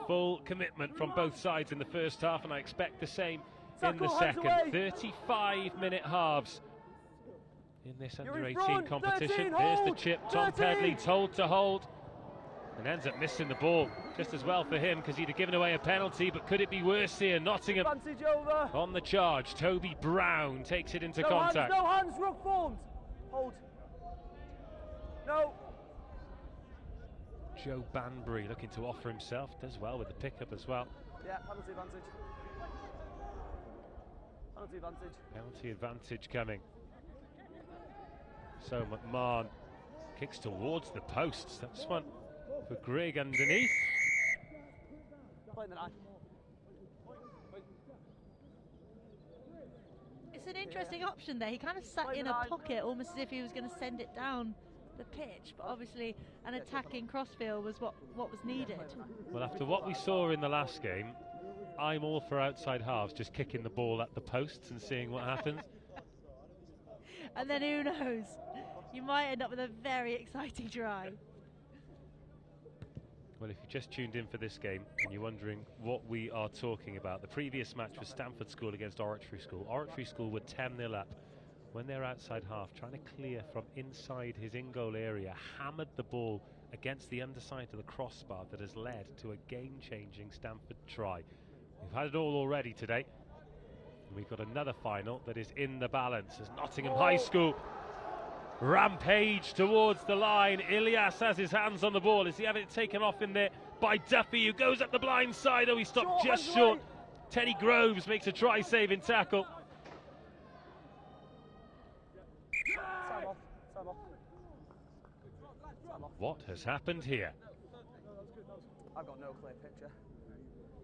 Full commitment from both sides in the first half, and I expect the same in the Tackle, hands second. away. 35-minute halves in this You're in under-18 front. competition. 13, There's the hold. chip. Tom 13. Pedley told to hold, and ends up missing the ball. Just as well for him, because he'd have given away a penalty, but could it be worse here? Nottingham Advantage over. on the charge. Toby Brown takes it into No contact. hands, no hands, ruck formed. Hold. No. Joe Banbury looking to offer himself, does well with the pickup as well. Yeah, penalty advantage. Penalty advantage. Penalty advantage coming. So McMahon kicks towards the posts. That's one for Grigg underneath. Playing the 9. It's an interesting option there. He kind of sat Play in the a 9. pocket, almost as if he was going to send it down the pitch, but obviously an attacking crossfield was what was needed. Well, after what we saw in the last game, I'm all for outside halves just kicking the ball at the posts and seeing what happens. And then who knows? You might end up with a very exciting try. Well, if you just tuned in for this game and you're wondering what we are talking about, the previous match was Stamford School against Oratory School. Oratory School were 10-0 up when they're outside half, trying to clear from inside his in-goal area, hammered the ball against the underside of the crossbar that has led to a game-changing Stamford try. We've had it all already today. We've got another final that is in the balance as Nottingham High School rampage towards the line. Ilias has his hands on the ball. Is he having it taken off in there by Duffy, who goes up the blind side? Oh, he stopped just short. Teddy Groves makes a try-saving tackle. Time off. Time off. Time off. What has happened here? I've got no clear picture.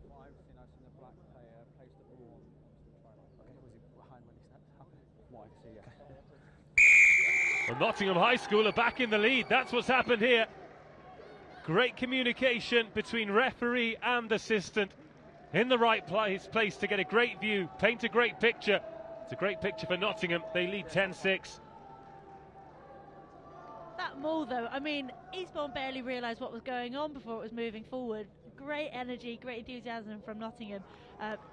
What I've seen the black player placed the ball on the try line. Okay, was he behind when he stepped? Happy? What I can see, yeah. Well, Nottingham High School are back in the lead. That's what's happened here. Great communication between referee and assistant in the right place to get a great view, paint a great picture. It's a great picture for Nottingham. They lead 10-6. That maul though, I mean, Eastbourne barely realised what was going on before it was moving forward. Great energy, great enthusiasm from Nottingham.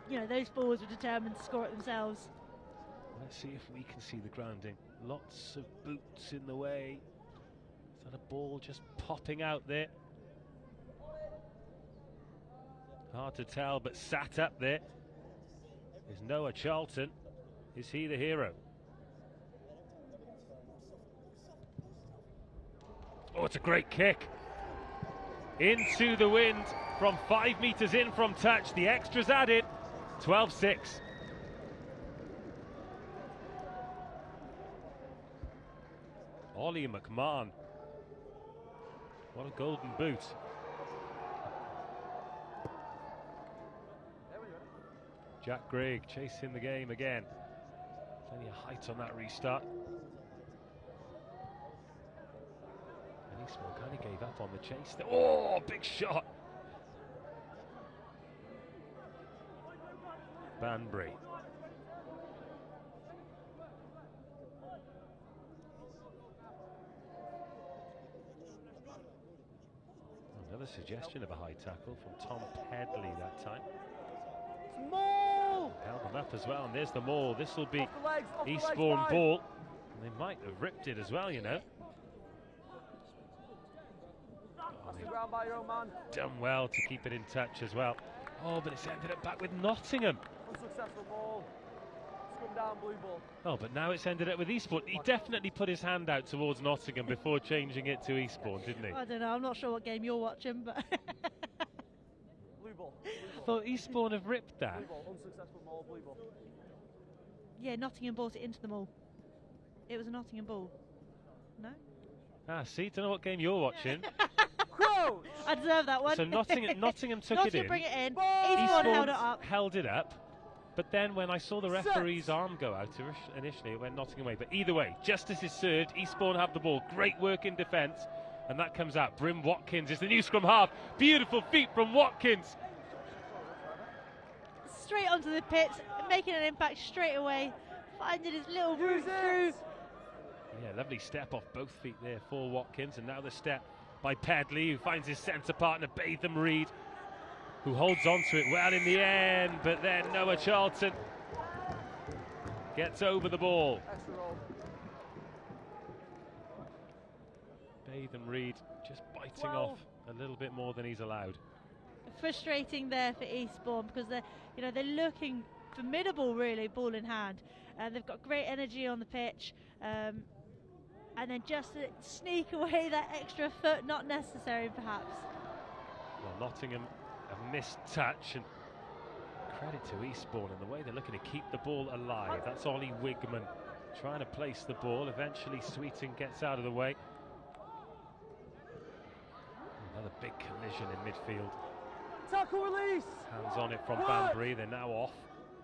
You know, those forwards were determined to score it themselves. Let's see if we can see the grounding. Lots of boots in the way. Is that a ball just popping out there? Hard to tell, but sat up there is Noah Charlton. Is he the hero? Oh, it's a great kick. Into the wind from 5 metres in from touch. The extras added. 12-6. Ollie McMahon. What a golden boot. Jack Grigg chasing the game again. Plenty of height on that restart. And Eastbourne kind of gave up on the chase. Oh, big shot. Banbury. Another suggestion of a high tackle from Tom Pedley that time. Maul! Held them up as well, and there's the maul. This will be Off the legs, off the legs, Eastbourne guys. ball. And they might have ripped it as well, you know. Oh, they've Ground by your own man. done well to keep it in touch as well. Oh, but it's ended up back with Nottingham. Unsuccessful ball. scrum down, blue ball. Oh, but now it's ended up with Eastbourne. He definitely put his hand out towards Nottingham before changing it to Eastbourne, didn't he? I don't know, I'm not sure what game you're watching, but Blue ball. I thought Eastbourne have ripped that. Blue ball. Unsuccessful maul, blue ball. yeah, Nottingham brought it into them all. It was a Nottingham ball. No? Ah, see, don't know what game you're watching. Crouch! I deserve that one. So Nottingham took it in. bring it in. Ball! Eastbourne held Eastbourne it up. held it up. But then when I saw the referee's arm go out initially, it went Nottingham away. But either way, justice is served. Eastbourne have the ball. Great work in defence. And that comes out. Bryn Watkins is the new scrum half. Beautiful feet from Watkins. Straight onto the pitch, making an impact straight away. Finding his little route through. Yeah, lovely step off both feet there for Watkins. And now the step by Pedley, who finds his centre partner, Batham Reed, who holds on to it well in the end. But then Noah Charlton gets over the ball. Extra roll. Batham Reed just biting off a little bit more than he's allowed. Frustrating there for Eastbourne because they're looking formidable, really, ball in hand. They've got great energy on the pitch, and then just to sneak away that extra foot, not necessary perhaps. Well, Nottingham have missed touch, and credit to Eastbourne and the way they're looking to keep the ball alive. That's Ollie Wigman trying to place the ball. Eventually Sweeting gets out of the way. Another big collision in midfield. Tackle release! Hands on it from Banbury, they're now off.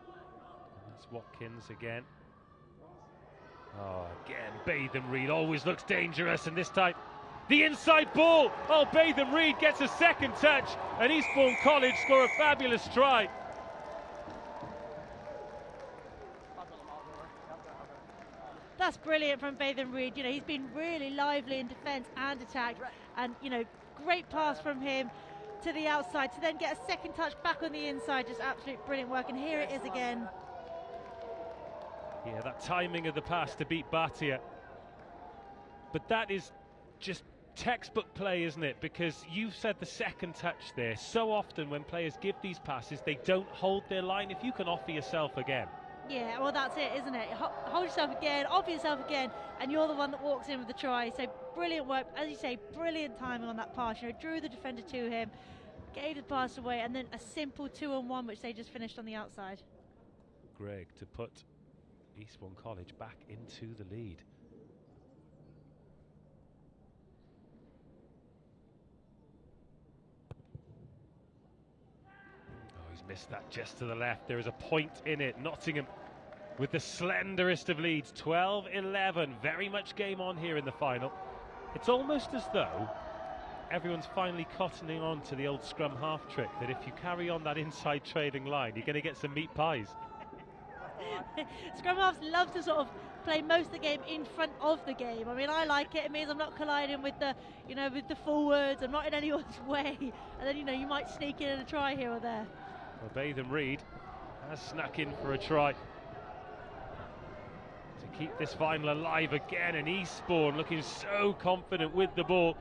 And that's Watkins again. Oh, again, Batham Reed always looks dangerous, and this time the inside ball. Oh, Batham Reed gets a second touch, and Eastbourne College score a fabulous try. That's brilliant from Batham Reed. He's been really lively in defence and attack, and great pass from him to the outside to then get a second touch back on the inside. Just absolute brilliant work, and here it is again. Yeah, that timing of the pass to beat Bhatia. But that is just textbook play, isn't it? Because you've said the second touch there. So often when players give these passes, they don't hold their line. If you can offer yourself again. Yeah, well, that's it, isn't it? Hold yourself again, offer yourself again, and you're the one that walks in with the try. So brilliant work, as you say, brilliant timing on that pass. Drew the defender to him, gave the pass away, and then a simple 2-on-1, which they just finished on the outside. Greg to put Eastbourne College back into the lead. Oh, he's missed that just to the left. There is a point in it. Nottingham with the slenderest of leads, 12-11. Very much game on here in the final. It's almost as though everyone's finally cottoning on to the old scrum half trick, that if you carry on that inside trailing line, you're going to get some meat pies. Scrum halves love to sort of play most of the game in front of the game. I mean, I like it. It means I'm not colliding with the, with the forwards. I'm not in anyone's way. And then, you might sneak in a try here or there. Well, Batham Reed has snuck in for a try to keep this final alive again, and Eastbourne looking so confident with the ball.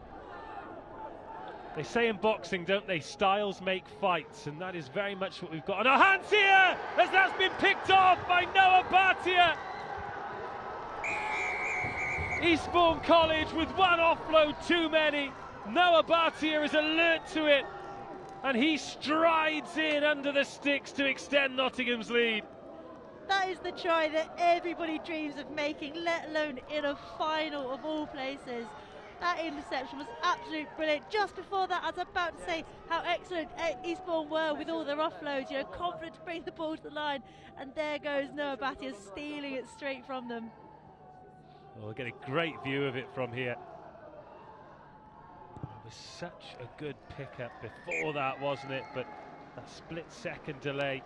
They say in boxing, don't they, styles make fights, and that is very much what we've got. And our hands here, as that's been picked off by Noah Bhatia. Eastbourne College with one offload too many. Noah Bhatia is alert to it, and he strides in under the sticks to extend Nottingham's lead. That is the try that everybody dreams of making, let alone in a final of all places. That interception was absolutely brilliant. Just before that, I was about to say how excellent Eastbourne were with all their offloads, confident to bring the ball to the line, and there goes Noah Bhatia stealing it straight from them. Well, we'll get a great view of it from here. It was such a good pickup before that, wasn't it? But that split second delay.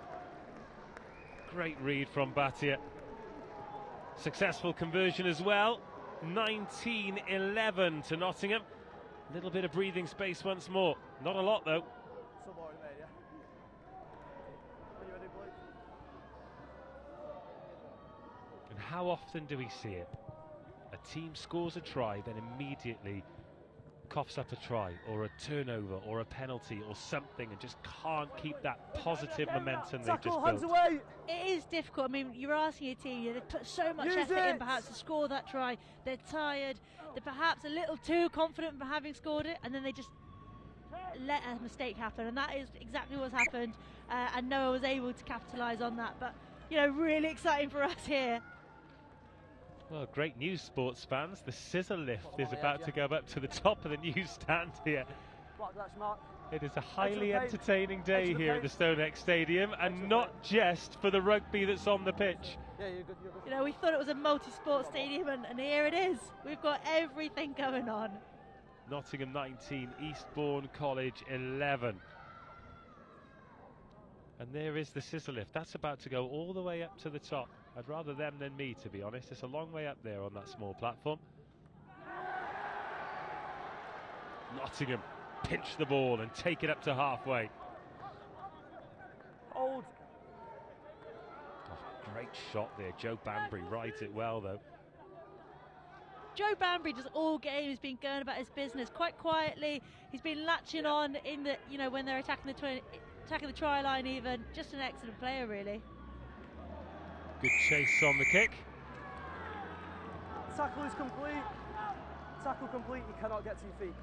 Great read from Bhatia. Successful conversion as well. 19-11 to Nottingham. A little bit of breathing space once more. Not a lot though. So more in there, yeah? Are you ready, boys? And how often do we see it? A team scores a try, then immediately coughs up a try or a turnover or a penalty or something and just can't keep that positive momentum they've just Tackle, hands built. away. It is difficult. I mean, you're asking a team, they've put so much Use effort in it. perhaps to score that try. They're tired. They're perhaps a little too confident for having scored it, and then they just let a mistake happen. And that is exactly what's happened. And Noah was able to capitalise on that. But, you know, really exciting for us here. Well, great news, sports fans. The scissor lift is about to go up to the top of the newsstand here. Block that, Mark. It is a highly Edge of the paint. entertaining day Edge of the here at the StoneX Stadium, Edge of and the not just for the rugby that's on the pitch. Yeah, you're good, you're good. You know, we thought it was a multi-sport stadium, and here it is. We've got everything going on. Nottingham 19, Eastbourne College 11. And there is the scissor lift. That's about to go all the way up to the top. I'd rather them than me, to be honest. It's a long way up there on that small platform. Nottingham pinch the ball and take it up to halfway. Hold. Oh, great shot there. Joe Banbury rides it well, though. Joe Banbury just all game has been going about his business quite quietly. He's been latching on in the, you know, when they're attacking the try line even. Just an excellent player, really. Good chase on the kick. Tackle is complete. Tackle complete, you cannot get to your feet.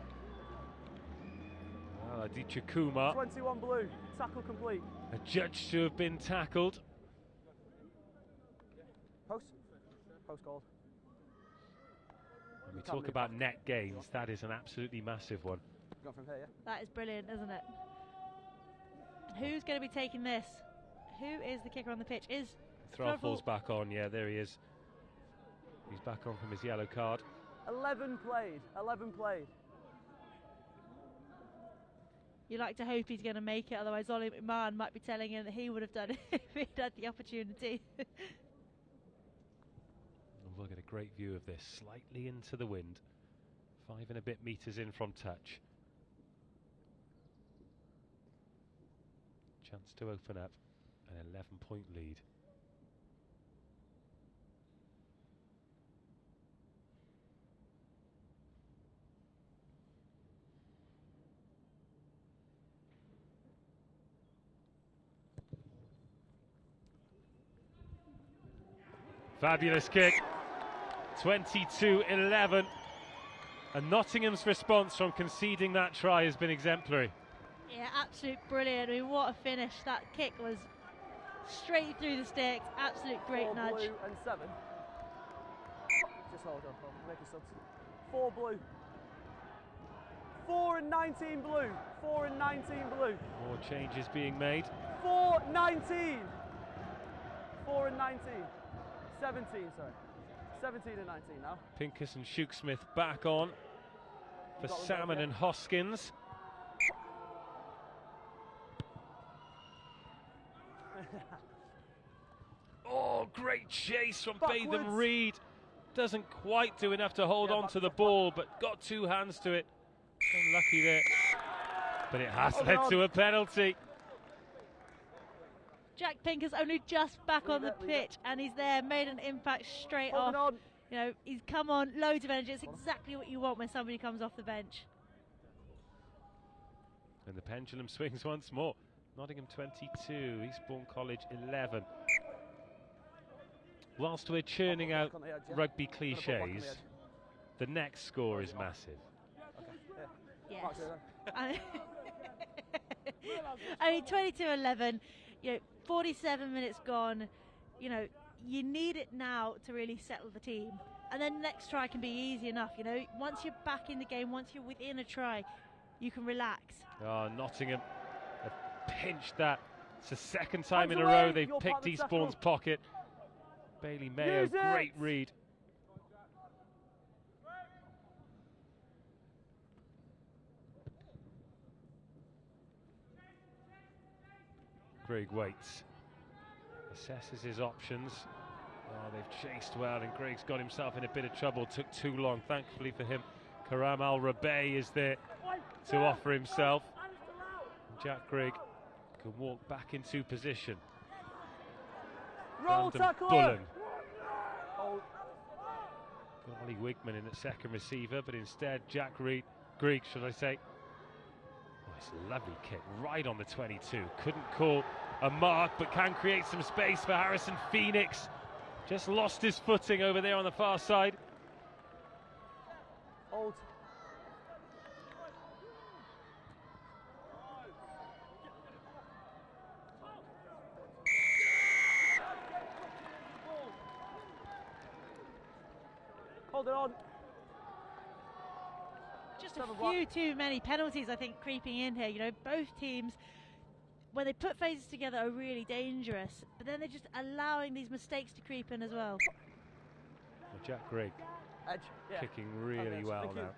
Well, Aditya Kumar, 21 blue, tackle complete. adjudged to have been tackled. Post. Post called. When we Can't talk move about back. net gains, that is an absolutely massive one. Going from here, yeah? That is brilliant, isn't it? Who's going to be taking this? Who is the kicker on the pitch? Is Threlfall's back on, yeah, there he is. He's back on from his yellow card. 11 played, 11 played. You like to hope he's going to make it, otherwise Ollie McMahon might be telling him that he would have done it if he'd had the opportunity. And we'll get a great view of this, slightly into the wind. 5 and a bit metres in from touch. Chance to open up an 11-point lead. Fabulous kick. 22-11. And Nottingham's response from conceding that try has been exemplary. Yeah, absolute brilliant. I mean, what a finish. That kick was straight through the sticks. Absolute great 4 nudge. blue and 7. Just hold on, make a subs. 4 blue. 4 and 19 blue. 4 and 19 blue. More changes being made. 4 19. 4 and 19. 17, sorry. 17 and 19 now. Pincus and Shook-Smith back on for Got them both, Salmon yeah. and Hoskins. Oh, great chase from Batham Backwards. Reed. Doesn't quite do enough to hold Yeah, on back, to the back, ball, but got 2 hands to it. Unlucky there. But it has Hold led on. to a penalty. Jack Pincus only just back on the Leave it. pitch, and he's there, made an impact straight Holding off. on. You know, he's come on, loads of energy. It's exactly what you want when somebody comes off the bench. And the pendulum swings once more. Nottingham 22, Eastbourne College 11. Whilst we're churning out Back on the edge, yeah? rugby Gonna put back on the cliches, edge. the next score is massive. Okay, yeah. Yes. Mark's there then. I mean, 22-11, you know, 47 minutes gone. You know, you need it now to really settle the team. And then next try can be easy enough, you know. Once you're back in the game, once you're within a try, you can relax. Oh, Nottingham have pinched that. It's the second time Hands in a away, row they've you're picked part of the Eastbourne's tackle. pocket. Bailey Mayo, Use it. great read. Greg waits, assesses his options. Oh, they've chased well, and Greg's got himself in a bit of trouble. Took too long, thankfully for him. Karam Al-Rabai is there to offer himself. And Jack Grigg can walk back into position. Roll Brandon tackler. Bullen. Hold. Ollie Wigman in at second receiver, but instead Jack Reed Greek, should I say. Oh, it's a lovely kick right on the 22. Couldn't call a mark, but can create some space for Harrison Phoenix. Just lost his footing over there on the far side. Hold. Hold it on. Just a few too many penalties, I think, creeping in here. You know, both teams, when they put phases together, are really dangerous. But then they're just allowing these mistakes to creep in as well. Well, Jack Grigg Edge. Yeah. kicking really well Thank you. now.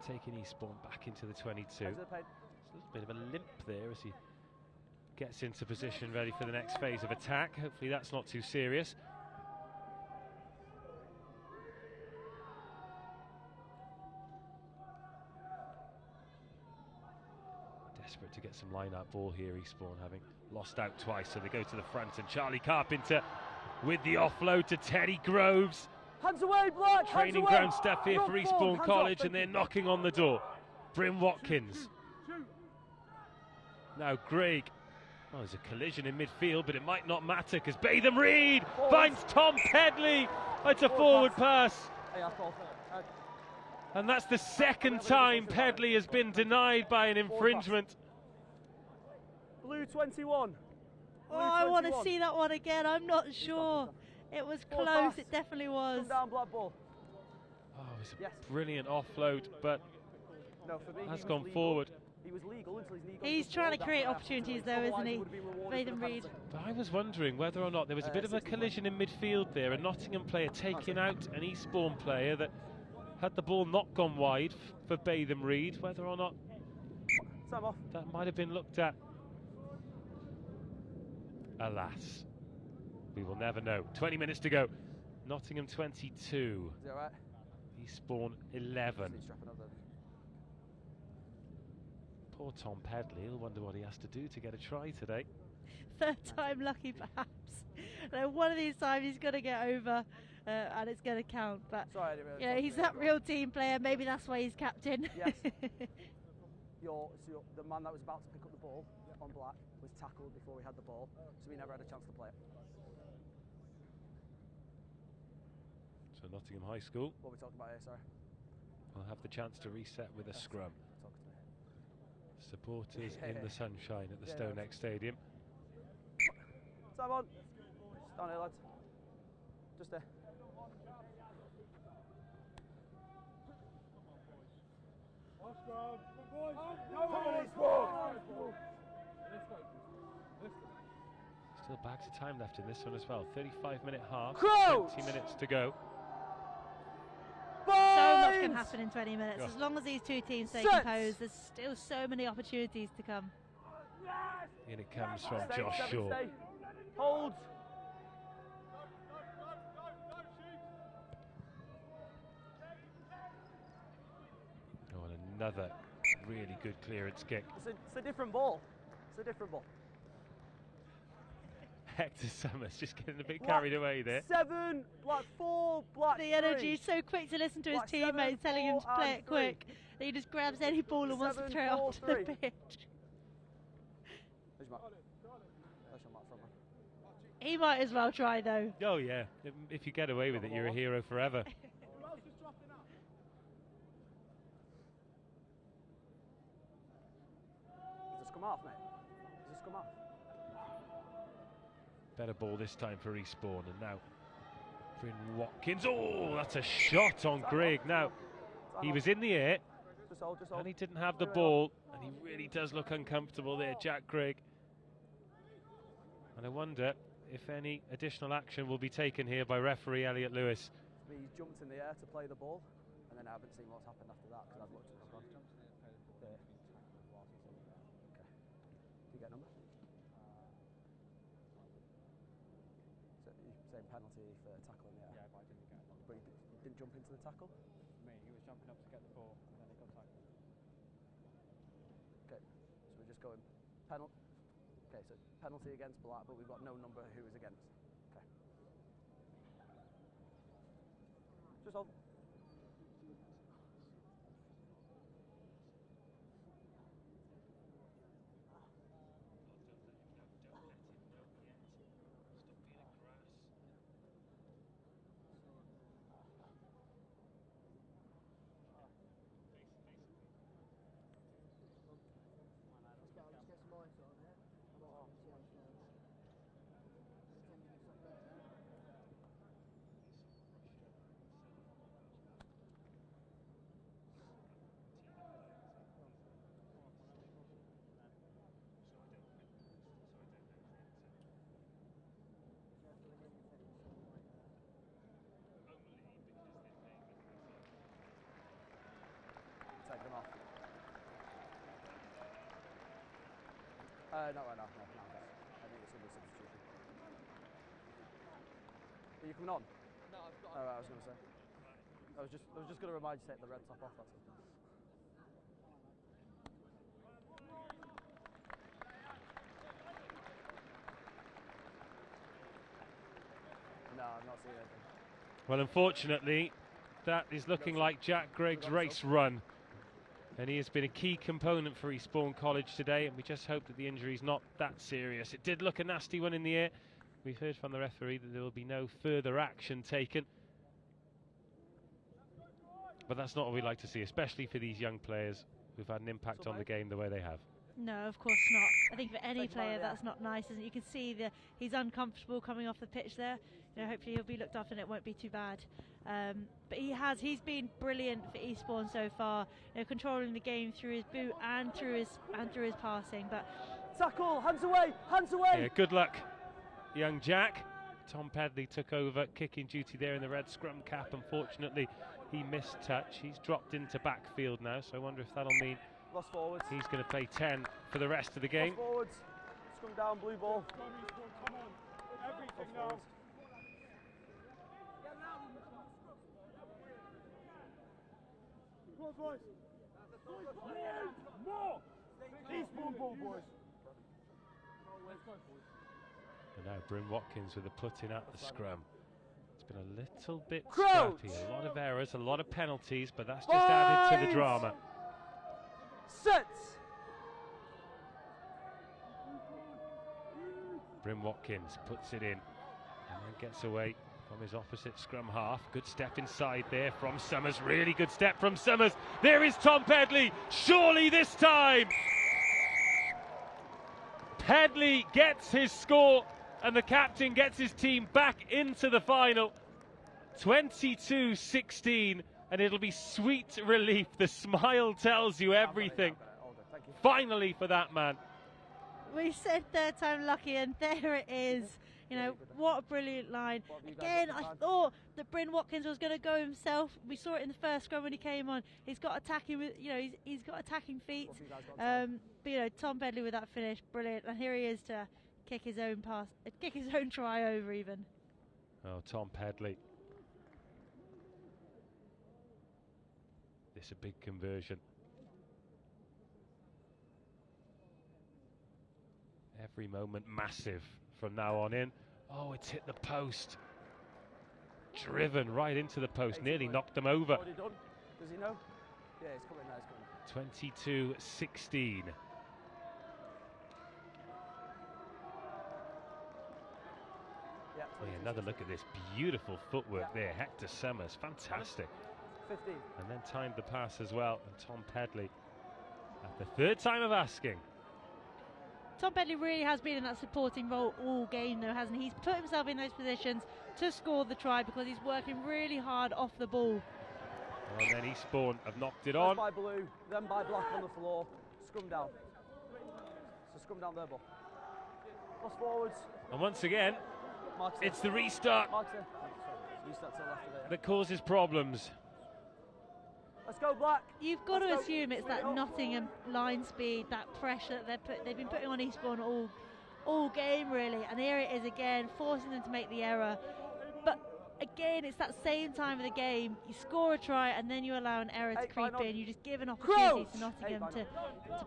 Taking Eastbourne back into the 22. Edge of the paint. There's a little bit of a limp there as he gets into position ready for the next phase of attack. Hopefully that's not too serious. Desperate to get some line-out ball here, Eastbourne having lost out twice, so they go to the front, and Charlie Carpenter with the offload to Teddy Groves. Hands away, Black! Training ground stuff here for Eastbourne College, and they're knocking on the door. Bryn Watkins. Now Grigg. Oh, there's a collision in midfield, but it might not matter because Batham Reed finds Tom Pedley. It's a forward pass. And that's the second time Pedley has been denied by an infringement. Blue 21. Oh, I want to see that one again. I'm not sure. It was close. It definitely was. Come down, Black ball. Oh, it's a brilliant offload, but has gone forward. He was legal until he's legal. He's trying to create opportunities though, isn't he? Batham Reed. But I was wondering whether or not there was a bit of a collision in midfield there. A Nottingham player taking out an Eastbourne player that had the ball not gone wide for Batham Reed. Whether or not that might have been looked at. Alas, we will never know. 20 minutes to go. Nottingham 22. Is that right? Eastbourne 11. Poor Tom Pedley, he'll wonder what he has to do to get a try today. Third time lucky, perhaps. No, one of these times he's going to get over and it's going to count. But yeah, he's that real team player. Maybe that's why he's captain. Yes. The man that was about to pick up the ball on Black was tackled before we had the ball, so we never had a chance to play it. So Nottingham High School. What are we talking about here, sorry? Will have the chance to reset with a scrum. Supporters in the sunshine at the Stonex Stadium. Time on. Down here, lads. Just there. Still bags of time left in this one as well. 35-minute half. Crouch! 20 minutes to go. So much can happen in 20 minutes. As long as these two teams stay composed, there's still so many opportunities to come. In it comes from Josh Shaw. Hold. Oh, and another really good clearance kick. It's a different ball. It's a different ball. Hector Summers just getting a bit carried away there. 7, Black 4, Black 3. The energy is so quick to listen to his teammates telling him to play it quick. That he just grabs any ball and wants to throw it onto the pitch. He might as well try though. Oh yeah, if you get away with it, you're a hero forever. Does this come off, mate? Does this come off? Better ball this time for Eastbourne, and now Bryn Watkins. Oh, that's a shot on Grigg. Now, he was in the air, and he didn't have the ball, and he really does look uncomfortable there, Jack Grigg. And I wonder if any additional action will be taken here by referee Elliot Lewis. He jumped in the air to play the ball, and then I haven't seen what's happened after that because I've looked at the squad. Okay. Do you get a number? Same penalty for tackling, yeah. Yeah, but I didn't get a number. But he didn't jump into the tackle? Me, he was jumping up to get the ball, and then it got tackled. Okay, so we're just going penalty. Okay, so penalty against Black, but we've got no number who is against. Okay. Just hold. Not right now. No, I think it's under substitution. Are you coming on? No, I've got. Oh, right, I was going to say. I was just going to remind you to take the red top off. That's all. No, I've not seen anything. Well, unfortunately, that is looking like Jack Gregg's race run. And he has been a key component for Eastbourne College today, and we just hope that the injury is not that serious. It did look a nasty one in the air. We've heard from the referee that there will be no further action taken. But that's not what we like to see, especially for these young players who've had an impact on the game the way they have. No, of course not. I think for any player that's not nice, isn't it? You can see he's uncomfortable coming off the pitch there. You know, hopefully he'll be looked after and it won't be too bad. But he's been brilliant for Eastbourne so far. You know, controlling the game through his boot and through his passing. But tackle, hands away, hands away. Yeah, good luck, young Jack. Tom Pedley took over kicking duty there in the red scrum cap. Unfortunately, he missed touch. He's dropped into backfield now, so I wonder if that'll mean Lost forwards. he's going to play 10 for the rest of the game. Lost forwards. Scrum down, blue ball. Come on. Everything now. Forwards. Come on, boys. More. Eastbourne ball, boys. Let's go, boys. And now Bryn Watkins with a putting at the scrum. It's been a little bit Crouch. scrappy, a lot of errors, a lot of penalties, but that's just added to the drama. Set. Bryn Watkins puts it in and then gets away from his opposite scrum half. Good step inside there from Summers. Really good step from Summers. There is Tom Pedley. Surely this time. Pedley gets his score and the captain gets his team back into the final. 22-16, and it'll be sweet relief. The smile tells you everything. Finally for that man. we said third time lucky, and there it is. You know, what a brilliant line. Again, I thought that Bryn Watkins was going to go himself. We saw it in the first scrum when he came on. He's got attacking, he's got attacking feet. But Tom Pedley with that finish, brilliant. And here he is to kick his own pass, kick his own try over even. Oh, Tom Pedley. This a big conversion. Every moment massive from now on in. Oh, it's hit the post. Driven right into the post, nearly knocked them over. Already done. Does he know? Yeah, he's coming now, he's coming. 22-16. Yeah, Another look at this beautiful footwork there. Hector Summers, fantastic. 15. And then timed the pass as well. And Tom Pedley, at the third time of asking. Tom Pedley really has been in that supporting role all game though, hasn't he? He's put himself in those positions to score the try because he's working really hard off the ball. And then Eastbourne have knocked it First on. by blue, then by black on the floor. Scrum down. So scrum down there, ball. Cross forwards. And once again, Marks it's the restart Marks in. Restart to the left of there. that causes problems. Let's go, black. You've got Let's to go. assume it's that Nottingham line speed, that pressure that they've been putting on Eastbourne all game really, and here it is again, forcing them to make the error. But again, it's that same time of the game. You score a try and then you allow an error to creep in. You just give an opportunity to Nottingham to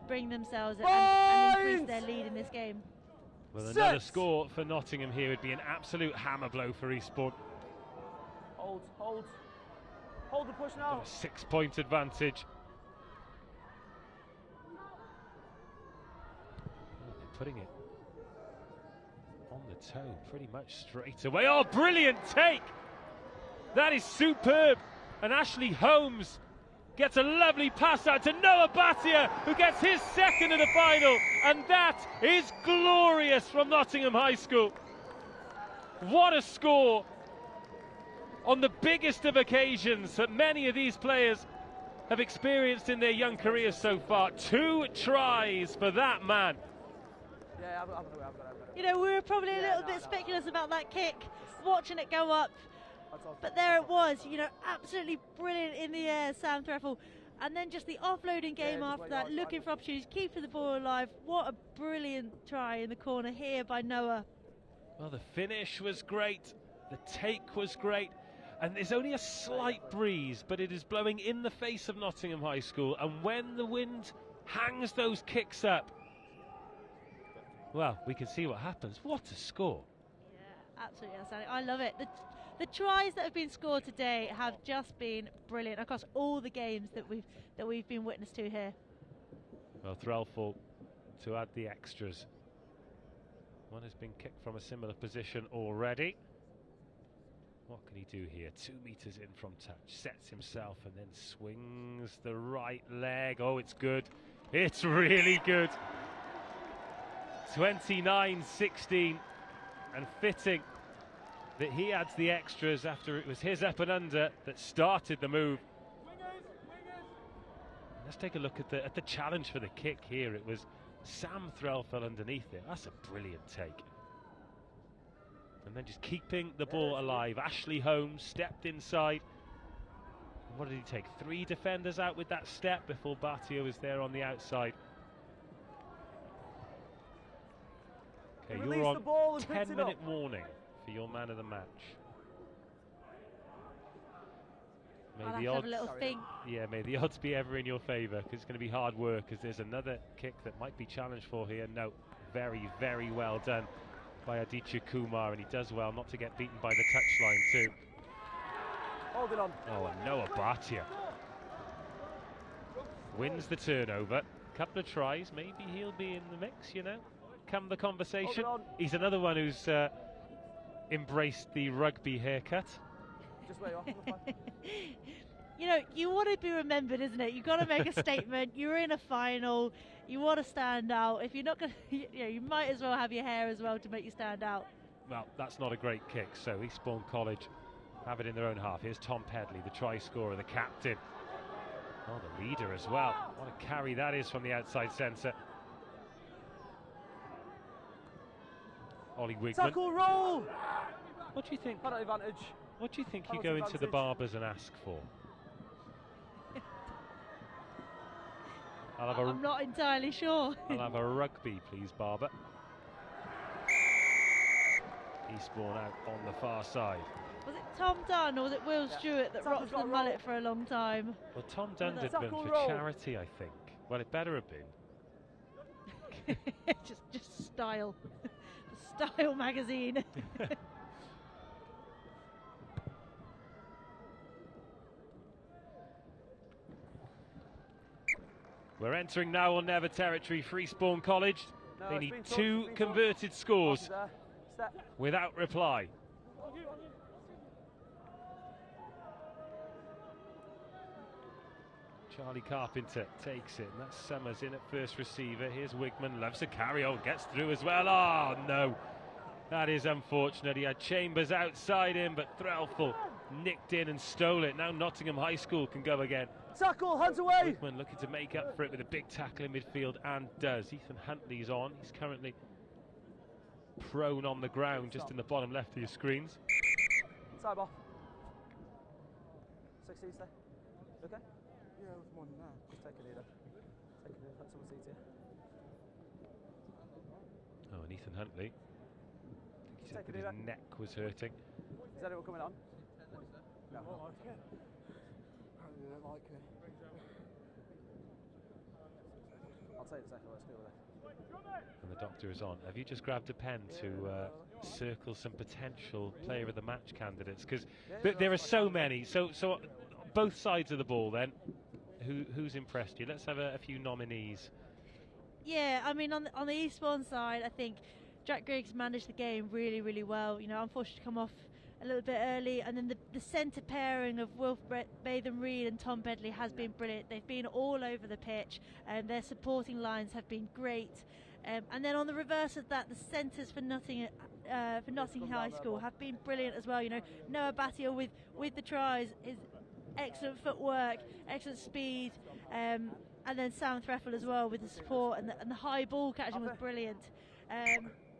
bring themselves in and increase their lead in this game. Well, another score for Nottingham here would be an absolute hammer blow for Eastbourne. Hold the push now. Got a 6-point advantage. They're putting it on the toe pretty much straight away. Oh, brilliant take! That is superb. And Ashley Holmes gets a lovely pass out to Noah Batia, who gets his second in the final. And that is glorious from Nottingham High School. What a score on the biggest of occasions that many of these players have experienced in their young careers so far. 2 tries for that man. Yeah, I've got it. You know, we were probably a little bit speculative about that kick, watching it go up. But there it was, absolutely brilliant in the air, Sam Threffel. And then just the offloading game just after wait, that, guys, looking for opportunities, keeping the ball alive. What a brilliant try in the corner here by Noah. Well, the finish was great, the take was great, and there's only a slight breeze, but it is blowing in the face of Nottingham High School, and when the wind hangs those kicks up, well, we can see what happens. What a score. Yeah, absolutely outstanding. I love it. The tries that have been scored today have just been brilliant across all the games that we've been witness to here. Well, Threlfall to add the extras. One has been kicked from a similar position already. What can he do here? 2 meters in from touch, sets himself and then swings the right leg. Oh, it's good. It's really good. 29-16, and fitting that he adds the extras after it was his up and under that started the move. Let's take a look at the challenge for the kick here. It was Sam Threlfall underneath it. That's a brilliant take. And then just keeping the ball alive. Ashley Holmes stepped inside. What did he take? 3 defenders out with that step before Batia was there on the outside. Okay, you're on 10-minute warning for your man of the match. I'll have to have a little think. Yeah, may the odds be ever in your favour, because it's going to be hard work, as there's another kick that might be challenged for here. No, very, very well done by Aditya Kumar, and he does well not to get beaten by the touchline too. Hold it on. Oh, and Noah Bhatia wins the turnover. Couple of tries, maybe he'll be in the mix, you know. Come the conversation. He's another one who's embraced the rugby haircut. Just where you are. You know, you want to be remembered, isn't it? You've got to make a statement. You're in a final. You want to stand out. If you're not going to, you might as well have your hair as well to make you stand out. Well, that's not a great kick, so Eastbourne College have it in their own half. Here's Tom Pedley, the try scorer, the captain. Oh, the leader as well. What a carry that is from the outside centre. Ollie Wigman. Tackle roll! What do you think? Penalty advantage. What do you think you Penalty go into the advantage. barbers and ask for? I'm not entirely sure. I'll have a rugby, please, barber. Eastbourne out on the far side. Was it Tom Dunn or was it Will Stewart that rocked the mullet for a long time? Well, Tom Dunn did one for charity, I think. Well, it better have been. just style. Style magazine. We're entering now or never territory for Eastbourne College. They need 2 converted scores without reply. Charlie Carpenter takes it, and that's Summers in at first receiver. Here's Wigman, loves a carry, oh, gets through as well. Oh, no. That is unfortunate. He had Chambers outside him, but Threlfall nicked in and stole it. Now Nottingham High School can go again. Tackle, hands away! Wigman looking to make up for it with a big tackle in midfield, and does. Ethan Huntley's on. He's currently prone on the ground, just in the bottom left of your screens. Side off. 16, stay. Okay? Yeah, it was more than that. Just take a knee then. Take a knee, let someone see it here. Oh, and Ethan Huntley. He said that his neck was hurting. Is anyone coming on? No. I don't like it. I'll take the second, let's deal with it. And the doctor is on. Have you just grabbed a pen to circle some potential player of the match candidates? Because there are so many. So both sides of the ball then. Who's impressed you? Let's have a few nominees. Yeah, I mean, on the Eastbourne side, I think Jack Griggs managed the game really, really well. You know, unfortunately to come off a little bit early, and then the centre pairing of Wilf Bathan-Reid and Tom Bedley has been brilliant. They've been all over the pitch, and their supporting lines have been great. And then on the reverse of that, the centres for Nottingham High School have been brilliant as well. You know, Noah Bhatia with the tries, his excellent footwork, excellent speed, and then Sam Threlfall as well with the support, and the high ball catching was brilliant.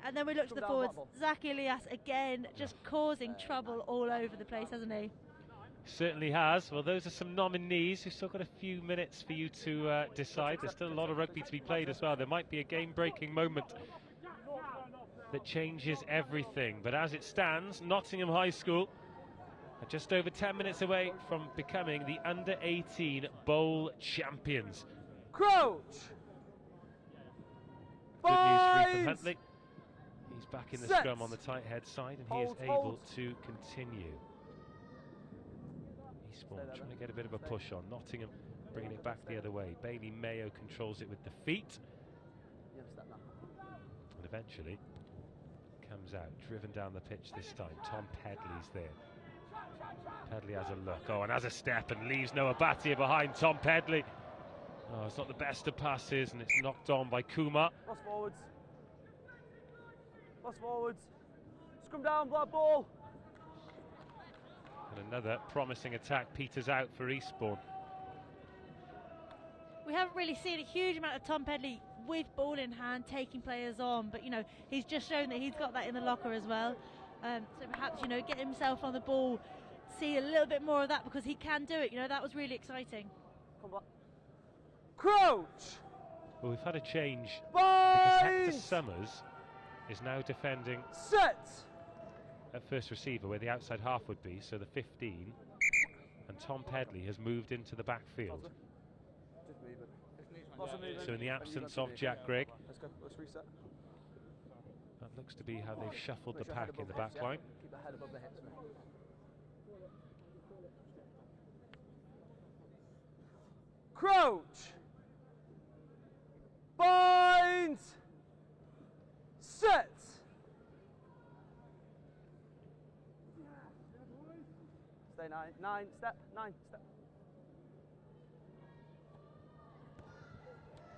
And then we look to the forwards. Zach Ilias again, just causing trouble all over the place, hasn't he? Certainly has. Well, those are some nominees. We've still got a few minutes for you to decide. There's still a lot of rugby to be played as well. There might be a game-breaking moment that changes everything. But as it stands, Nottingham High School are just over 10 minutes away from becoming the under-18 Bowl champions. Crouch! Good news for Ethan Bind! Huntley. He's back in the Set. scrum on the tight head side, and he is Hold, able hold. to continue. Eastbourne trying to get a bit of a push on. Nottingham bringing it back the other way. Bailey Mayo controls it with the feet. You understand that? And eventually comes out, driven down the pitch this time. Tom Pedley's there. Pedley has a look, and has a step and leaves Noah Batia behind. Tom Pedley. Oh, it's not the best of passes, and it's knocked on by Kumar. Cross forwards. Cross forwards. Scrum down, black ball. And another promising attack peters out for Eastbourne. We haven't really seen a huge amount of Tom Pedley with ball in hand taking players on, but he's just shown that he's got that in the locker as well. So perhaps get himself on the ball, see a little bit more of that, because he can do it. That was really exciting. Come back. Crouch! Well, we've had a change Bind! because Hector Summers is now defending Set! at first receiver where the outside half would be, so the 15, and Tom Pedley has moved into the backfield. Just move it. So in the absence of Jack Gregg, Let's go. Let's reset. that looks to be how they've shuffled the Make sure head pack in above the hips, back yeah? line. Keep the head above the hips, mate. Crouch! Bind! Set! Stay 9 step.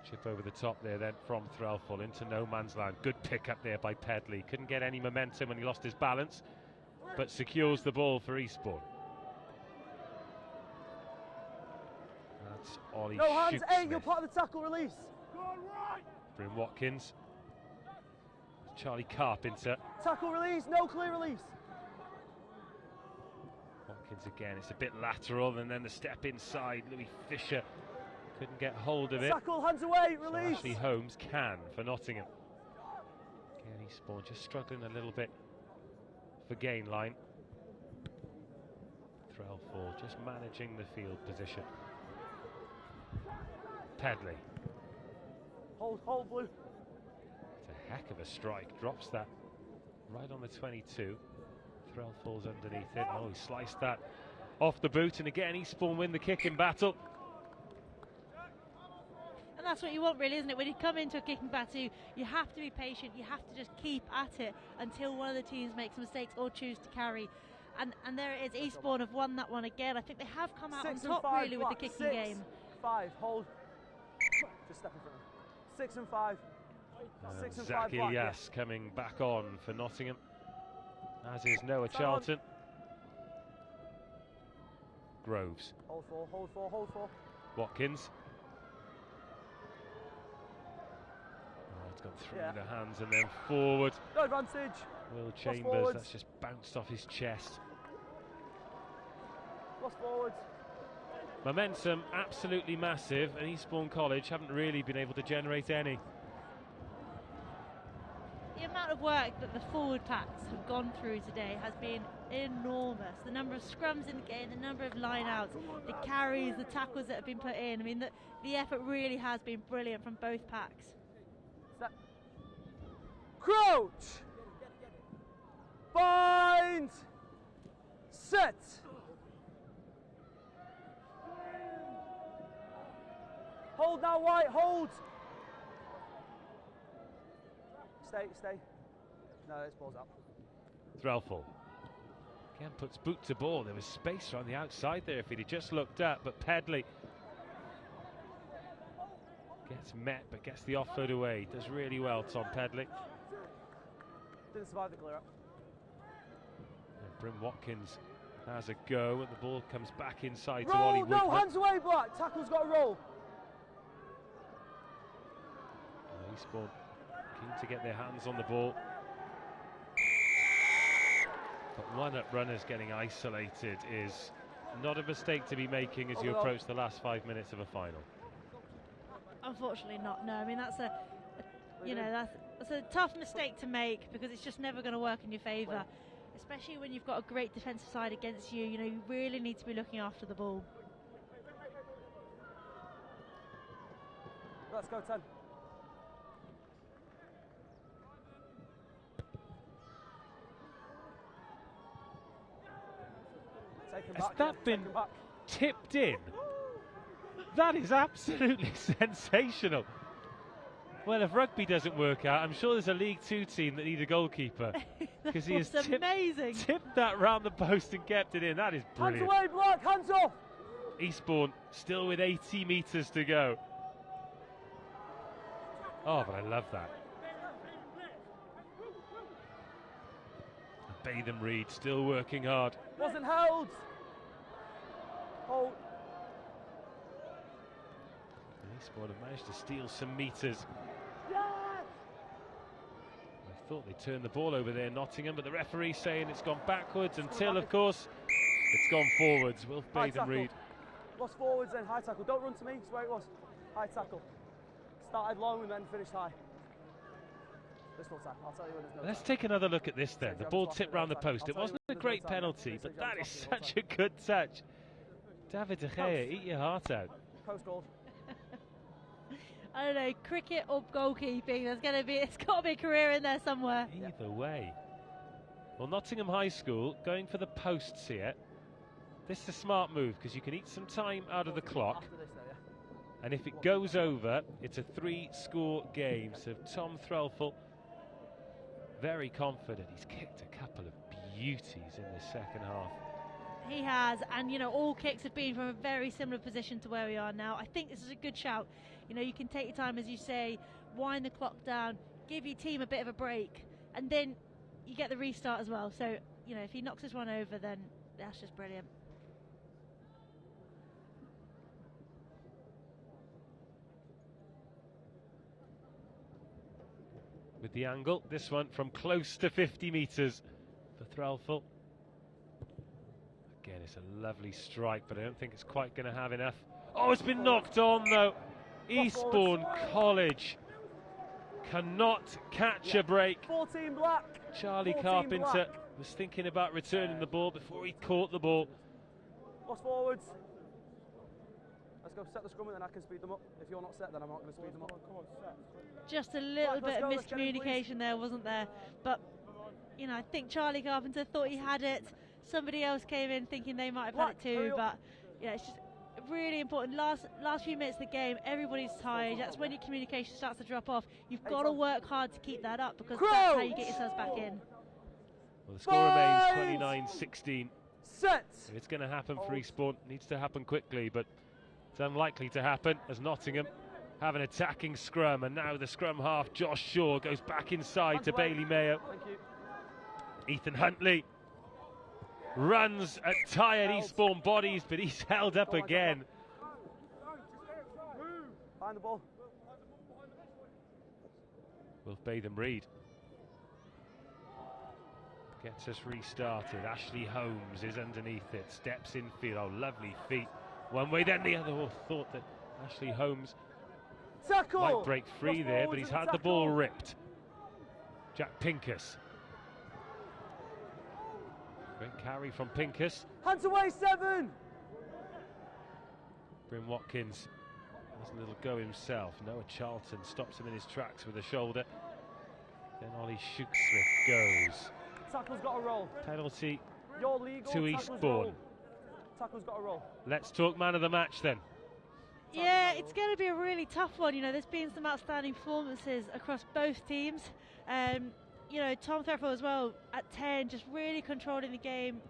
Chip over the top there then from Threlfall into no man's land. Good pick up there by Pedley. Couldn't get any momentum when he lost his balance, but secures the ball for Eastbourne. That's Ollie No hands, Shoot-Smith. 8, you're part of the tackle release. Bryn Watkins. Charlie Carpenter. Tackle release, no clear release. Watkins again, it's a bit lateral, and then the step inside. Louis Fisher couldn't get hold of it. Tackle, hands away, So release. Ashley Holmes can for Nottingham. Again, Eastbourne just struggling a little bit for gain line. Threlfall just managing the field position. Pedley. Hold, blue. It's a heck of a strike. Drops that right on the 22. Threlfall's underneath it. Oh, he sliced that off the boot, and again Eastbourne win the kicking battle. And that's what you want, really, isn't it? When you come into a kicking battle, you have to be patient. You have to just keep at it until one of the teams makes mistakes or choose to carry. And there it is. Eastbourne have won that one again. I think they have come out on 6 and top 5, really with the black. kicking 6, game. 5, hold. Just step in front of him. 6 and 5. 6 and 5, Zach black. Yeah. Ilyas coming back on for Nottingham, as is Noah Stand on. Charlton. Groves. Hold 4. Watkins. Oh, it's gone through Yeah. the hands and then forward. No advantage. Will Chambers, forwards. that's just bounced off his chest. Lost forwards. Momentum absolutely massive, and Eastbourne College haven't really been able to generate any. The amount of work that the forward packs have gone through today has been enormous. The number of scrums in the game, the number of line-outs, the carries, the tackles that have been put in. I mean, the effort really has been brilliant from both packs. Step. Crouch. Bind. Set. Hold now, White, hold. Stay. No, this ball's up. Threlfall. Again puts boot to ball. There was space around the outside there if he'd have just looked up, but Pedley gets met but gets the offload away. Does really well, Tom Pedley. Didn't survive the clear up. And Bryn Watkins has a go, and the ball comes back inside to Ollie Roll, no, Whitman. hands away, Black. Tackle's got to roll. Eastbourne keen to get their hands on the ball. But one up runners getting isolated is not a mistake to be making as you approach the last 5 minutes of a final. Unfortunately not, no. I mean, that's that's a tough mistake to make because it's just never going to work in your favour, especially when you've got a great defensive side against you. You know, you really need to be looking after the ball. Let's go, 10. Has that been tipped in? That is absolutely sensational. Well, if rugby doesn't work out, I'm sure there's a League Two team that need a goalkeeper, because he has tipped that round the post and kept it in. That is brilliant. Hands away, Black, hands off! Eastbourne still with 80 metres to go. Oh, but I love that. Batham Reed still working hard. Wasn't held. Hold. Eastbourne have managed to steal some metres. Yes! I thought they turned the ball over there, Nottingham, but the referee saying it's gone backwards until, of course, it's gone forwards. Will Batham Reed. Lost forwards, then high tackle. Don't run to me, it's where it was. High tackle. Started long and then finished high. There's no time. I'll tell you when there's no Let's time. take another look at this then. The ball tipped round the post. It wasn't a great penalty, but that is such a good touch. David De Gea, eat your heart out. Post goal. I don't know, cricket or goalkeeping. It's got to be a career in there somewhere. Either way. Well, Nottingham High School going for the posts here. This is a smart move because you can eat some time out of the clock. And if it goes over, it's a 3-score game. So Tom Threlfall, very confident. He's kicked a couple of beauties in the second half. He has, and you know, all kicks have been from a very similar position to where we are now. I think this is a good shout. You know, you can take your time, as you say, wind the clock down, give your team a bit of a break, and then you get the restart as well. So, you know, if he knocks this one over, then that's just brilliant. With the angle, this one from close to 50 metres for Threlfall. Again, it's a lovely strike, but I don't think it's quite going to have enough. Oh, it's been knocked on though. Eastbourne College cannot catch a break. 14 Black. Charlie Carpenter was thinking about returning the ball before he caught the ball. Lost forwards. Let's go set the scrum and then I can speed them up. If you're not set, then I'm not going to speed them up. Just a little bit of miscommunication there, wasn't there? But, you know, I think Charlie Carpenter thought he had it. Somebody else came in thinking they might have had it too. But, yeah, it's just really important. Last few minutes of the game, everybody's tired. That's when your communication starts to drop off. You've got to work hard to keep that up because that's how you get yourselves back in. Well, the score remains 29-16. Set. If it's going to happen for Eastbourne, it needs to happen quickly, but it's unlikely to happen as Nottingham have an attacking scrum, and now the scrum half, Josh Shaw, goes back inside to Bailey Mayo. Thank you. Ethan Huntley runs at tired Eastbourne bodies, but he's held up again. Find the ball. Will Batham Reed gets us restarted. Ashley Holmes is underneath it, steps in field. Oh, lovely feet. One way, then the other. Oh, thought that Ashley Holmes might break free there, but he's had the ball ripped. Jack Pincus. Great carry from Pincus. Hands away, 7. Bryn Watkins has a little go himself. Noah Charlton stops him in his tracks with a shoulder. Then Ollie Shooksmith goes. Tackle's got a roll. Penalty to Eastbourne. Tackle's got a roll. Let's talk man of the match then. Yeah, it's going to be a really tough one. You know, there's been some outstanding performances across both teams. You know, Tom Threlfall as well at 10, just really controlling the game.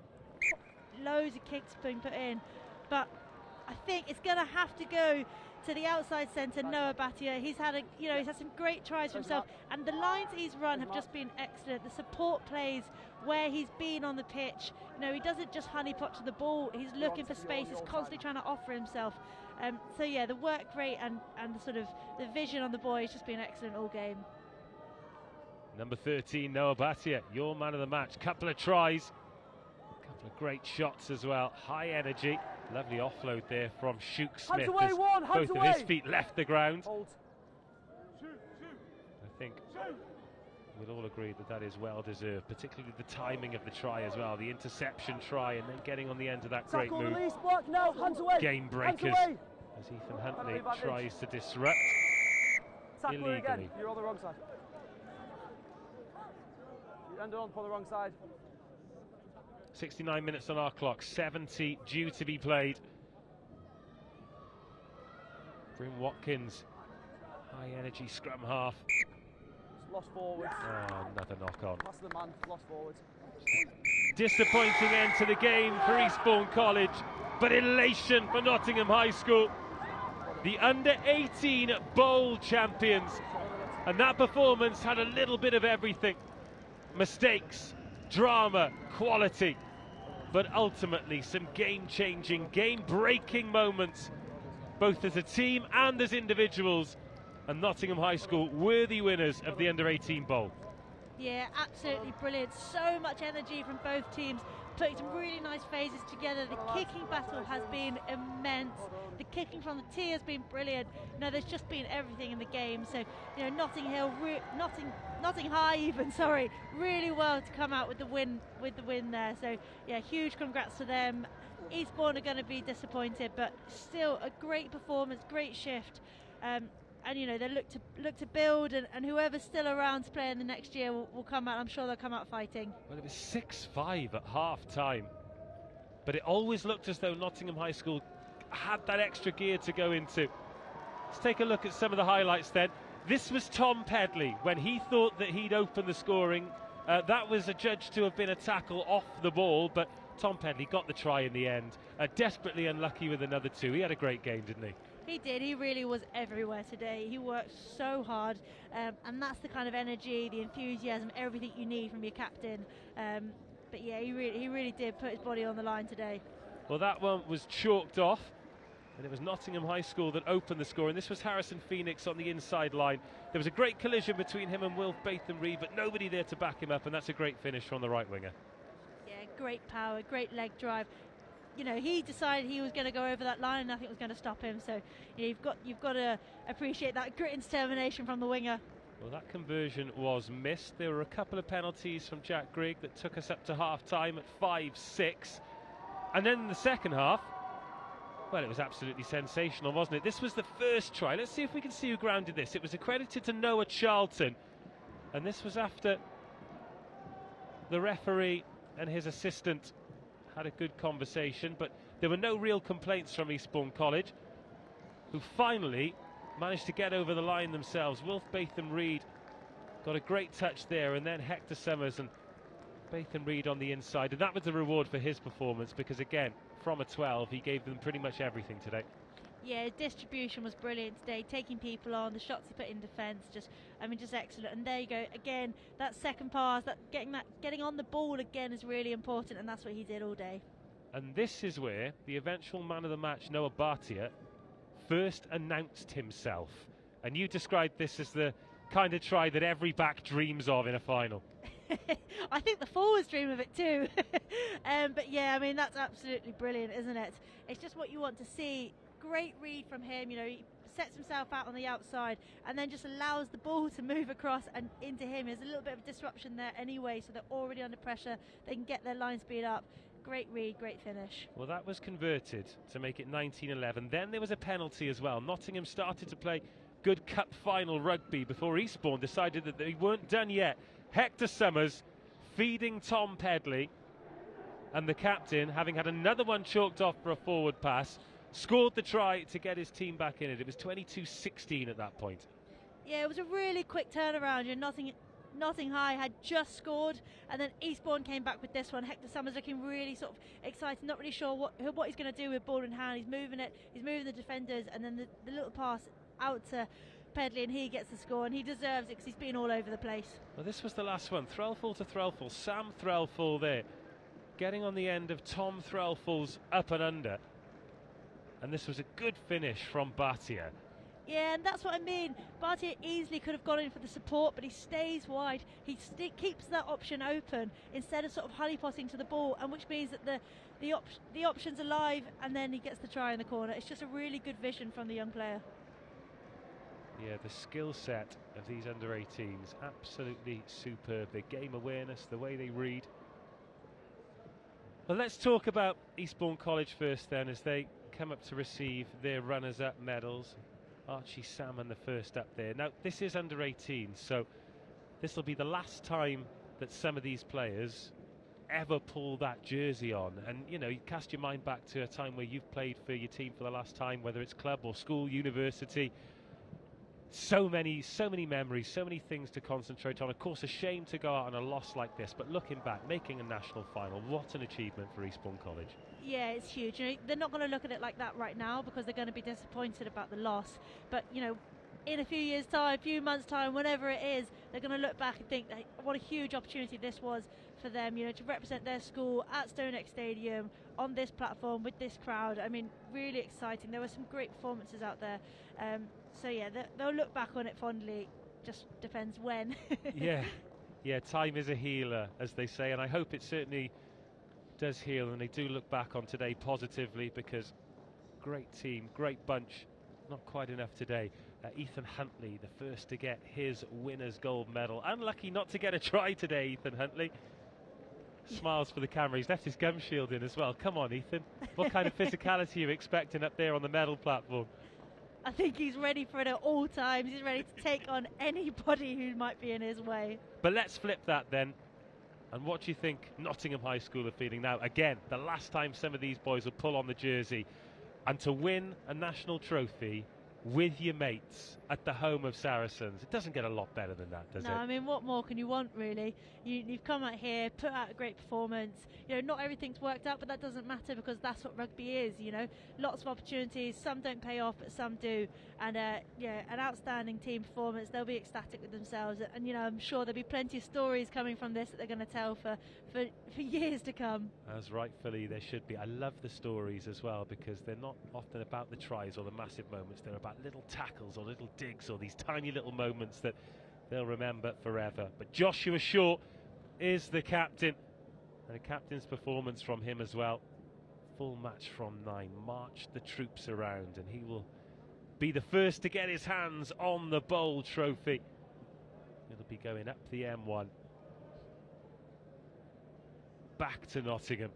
Loads of kicks being put in, but I think it's going to have to go to the outside centre, Noah Batia. He's had some great tries for himself, and the lines he's run have just been excellent. The support plays where he's been on the pitch. You know, he doesn't just honeypot to the ball. He's looking for space. He's constantly trying to offer himself. So yeah, the work rate and the sort of the vision on the boy has just been excellent all game. Number 13, Noah Batia, your man of the match. Couple of tries, couple Great shots as well, high energy. Lovely offload there from Shook Smith Hands away, as one, hands both away. of his feet left the ground. Hold. I think we'll all agree that that is well deserved, particularly the timing of the try as well, the interception try and then getting on the end of that great Tackle, move. release, block now, hands away. Game Hands breakers away. as Ethan Huntley advantage. tries to disrupt Tackle her again. illegally. You're on the wrong side. You ended on the wrong side. 69 minutes on our clock, 70 due to be played. Bryn Watkins, high energy scrum half. Lost forwards. Oh, another knock on. Pass the man, lost forwards. Disappointing end to the game for Eastbourne College, but elation for Nottingham High School. The under-18 bowl champions, and that performance had a little bit of everything. Mistakes, drama, quality, but ultimately some game-changing, game-breaking moments, both as a team and as individuals, and Nottingham High School worthy winners of the under-18 bowl. Yeah, absolutely brilliant. So much energy from both teams, putting some really nice phases together. The kicking battle has been immense. The kicking from the tee has been brilliant. There's just been everything in the game. So, Notting High even, sorry, really well to come out with the win there. So, yeah, huge congrats to them. Eastbourne are going to be disappointed, but still a great performance, great shift. And they look to build, and whoever's still around to play in the next year will come out. I'm sure they'll come out fighting. Well, it was 6-5 at half time, but it always looked as though Nottingham High School had that extra gear to go into. Let's take a look at some of the highlights then. This was Tom Pedley when he thought that he'd opened the scoring. That was adjudged to have been a tackle off the ball, but Tom Pedley got the try in the end. Desperately unlucky with another two. He had a great game, didn't he? He did. He really was everywhere today. He worked so hard, and that's the kind of energy, the enthusiasm, everything you need from your captain. But yeah, he really did put his body on the line today. Well, that one was chalked off, and it was Nottingham High School that opened the score, and this was Harrison Phoenix on the inside line. There was a great collision between him and Wilf Batham-Reed, but nobody there to back him up, and that's a great finish from the right winger. Yeah, great power, great leg drive. He decided he was going to go over that line, and nothing was going to stop him. So you've got to appreciate that grit and determination from the winger. Well, that conversion was missed. There were a couple of penalties from Jack Grigg that took us up to half-time at 5-6. And then in the second half, well, it was absolutely sensational, wasn't it? This was the first try. Let's see if we can see who grounded this. It was accredited to Noah Charlton, and this was after the referee and his assistant had a good conversation, but there were no real complaints from Eastbourne College, who finally managed to get over the line themselves. Wilf Batham-Reed got a great touch there, and then Hector Summers and Batham-Reed on the inside, and that was the reward for his performance, because again, from a 12, he gave them pretty much everything today. Yeah, distribution was brilliant today, taking people on, the shots he put in defence, just excellent. And there you go, again, that second pass, getting on the ball again is really important, and that's what he did all day. And this is where the eventual man of the match, Noah Bhatia, first announced himself. And you described this as the kind of try that every back dreams of in a final. I think the forwards dream of it too. But yeah, that's absolutely brilliant, isn't it? It's just what you want to see. Great read from him, he sets himself out on the outside and then just allows the ball to move across and into him. There's a little bit of disruption there anyway, so they're already under pressure. They can get their line speed up. Great read, great finish. Well, that was converted to make it 19-11. Then there was a penalty as well. Nottingham started to play good cup final rugby before Eastbourne decided that they weren't done yet. Hector Summers feeding Tom Pedley, and the captain, having had another one chalked off for a forward pass, scored the try to get his team back in it. It was 22-16 at that point. Yeah, it was a really quick turnaround. Nottingham High had just scored, and then Eastbourne came back with this one. Hector Summers looking really sort of excited, not really sure what he's going to do with ball in hand. He's moving the defenders, and then the little pass out to Pedley, and he gets the score, and he deserves it because he's been all over the place. Well, this was the last one. Threlfall to Threlfall. Sam Threlfall there, getting on the end of Tom Threlfall's up and under. And this was a good finish from Bhatia. Yeah, and that's what I mean. Bartier easily could have gone in for the support, but he stays wide. He keeps that option open instead of sort of honeypotting to the ball, and which means that the option's alive, and then he gets the try in the corner. It's just a really good vision from the young player. Yeah, the skill set of these under-18s, absolutely superb. Their game awareness, the way they read. Well, let's talk about Eastbourne College first then, as they come up to receive their runners-up medals. Archie Salmon the first up there. Now, this is under-18, so this will be the last time that some of these players ever pull that jersey on. And, you know, you cast your mind back to a time where you've played for your team for the last time, whether it's club or school, university. So many memories, so many things to concentrate on. Of course, a shame to go out on a loss like this, but looking back, making a national final, what an achievement for Eastbourne College. Yeah, it's huge. You know, they're not going to look at it like that right now because they're going to be disappointed about the loss. But, you know, in a few years' time, a few months' time, whatever it is, they're going to look back and think that what a huge opportunity this was for them, you know, to represent their school at Stonex Stadium on this platform with this crowd. I mean, really exciting. There were some great performances out there. So yeah, they'll look back on it fondly. Just depends when. Yeah, time is a healer, as they say, and I hope it certainly does heal, and they do look back on today positively, because great team, great bunch. Not quite enough today. Ethan Huntley, the first to get his winner's gold medal. Unlucky not to get a try today, Ethan Huntley. Smiles for the camera. He's left his gum shield in as well. Come on, Ethan. What kind of physicality are you expecting up there on the medal platform? I think he's ready for it at all times. He's ready to take on anybody who might be in his way. But let's flip that then. And what do you think Nottingham High School are feeling now? Again, the last time some of these boys will pull on the jersey, and to win a national trophy with your mates at the home of Saracens. It doesn't get a lot better than that, does it? No, I mean, what more can you want, really? You've come out here, put out a great performance. You know, not everything's worked out, but that doesn't matter, because that's what rugby is, you know. Lots of opportunities, some don't pay off, but some do. And, yeah, an outstanding team performance. They'll be ecstatic with themselves. And, you know, I'm sure there'll be plenty of stories coming from this that they're going to tell for years to come. As rightfully there should be. I love the stories as well, because they're not often about the tries or the massive moments. They're about little tackles or little digs or these tiny little moments that they'll remember forever. But Joshua Shaw is the captain, and a captain's performance from him as well. Full match from 9, marched the troops around, and he will be the first to get his hands on the Bowl trophy. It'll be going up the M1 back to Nottingham,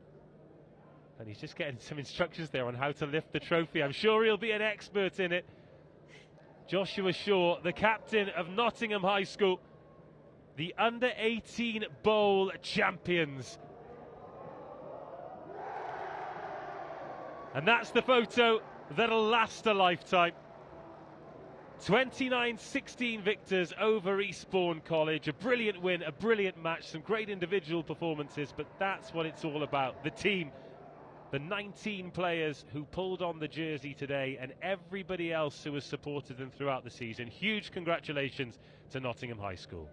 and he's just getting some instructions there on how to lift the trophy. I'm sure he'll be an expert in it. Joshua Shaw, the captain of Nottingham High School, the under-18 Bowl champions. And that's the photo that'll last a lifetime. 29-16 victors over Eastbourne College. A brilliant win, a brilliant match, some great individual performances, but that's what it's all about. The team, the 19 players who pulled on the jersey today, and everybody else who has supported them throughout the season. Huge congratulations to Nottingham High School.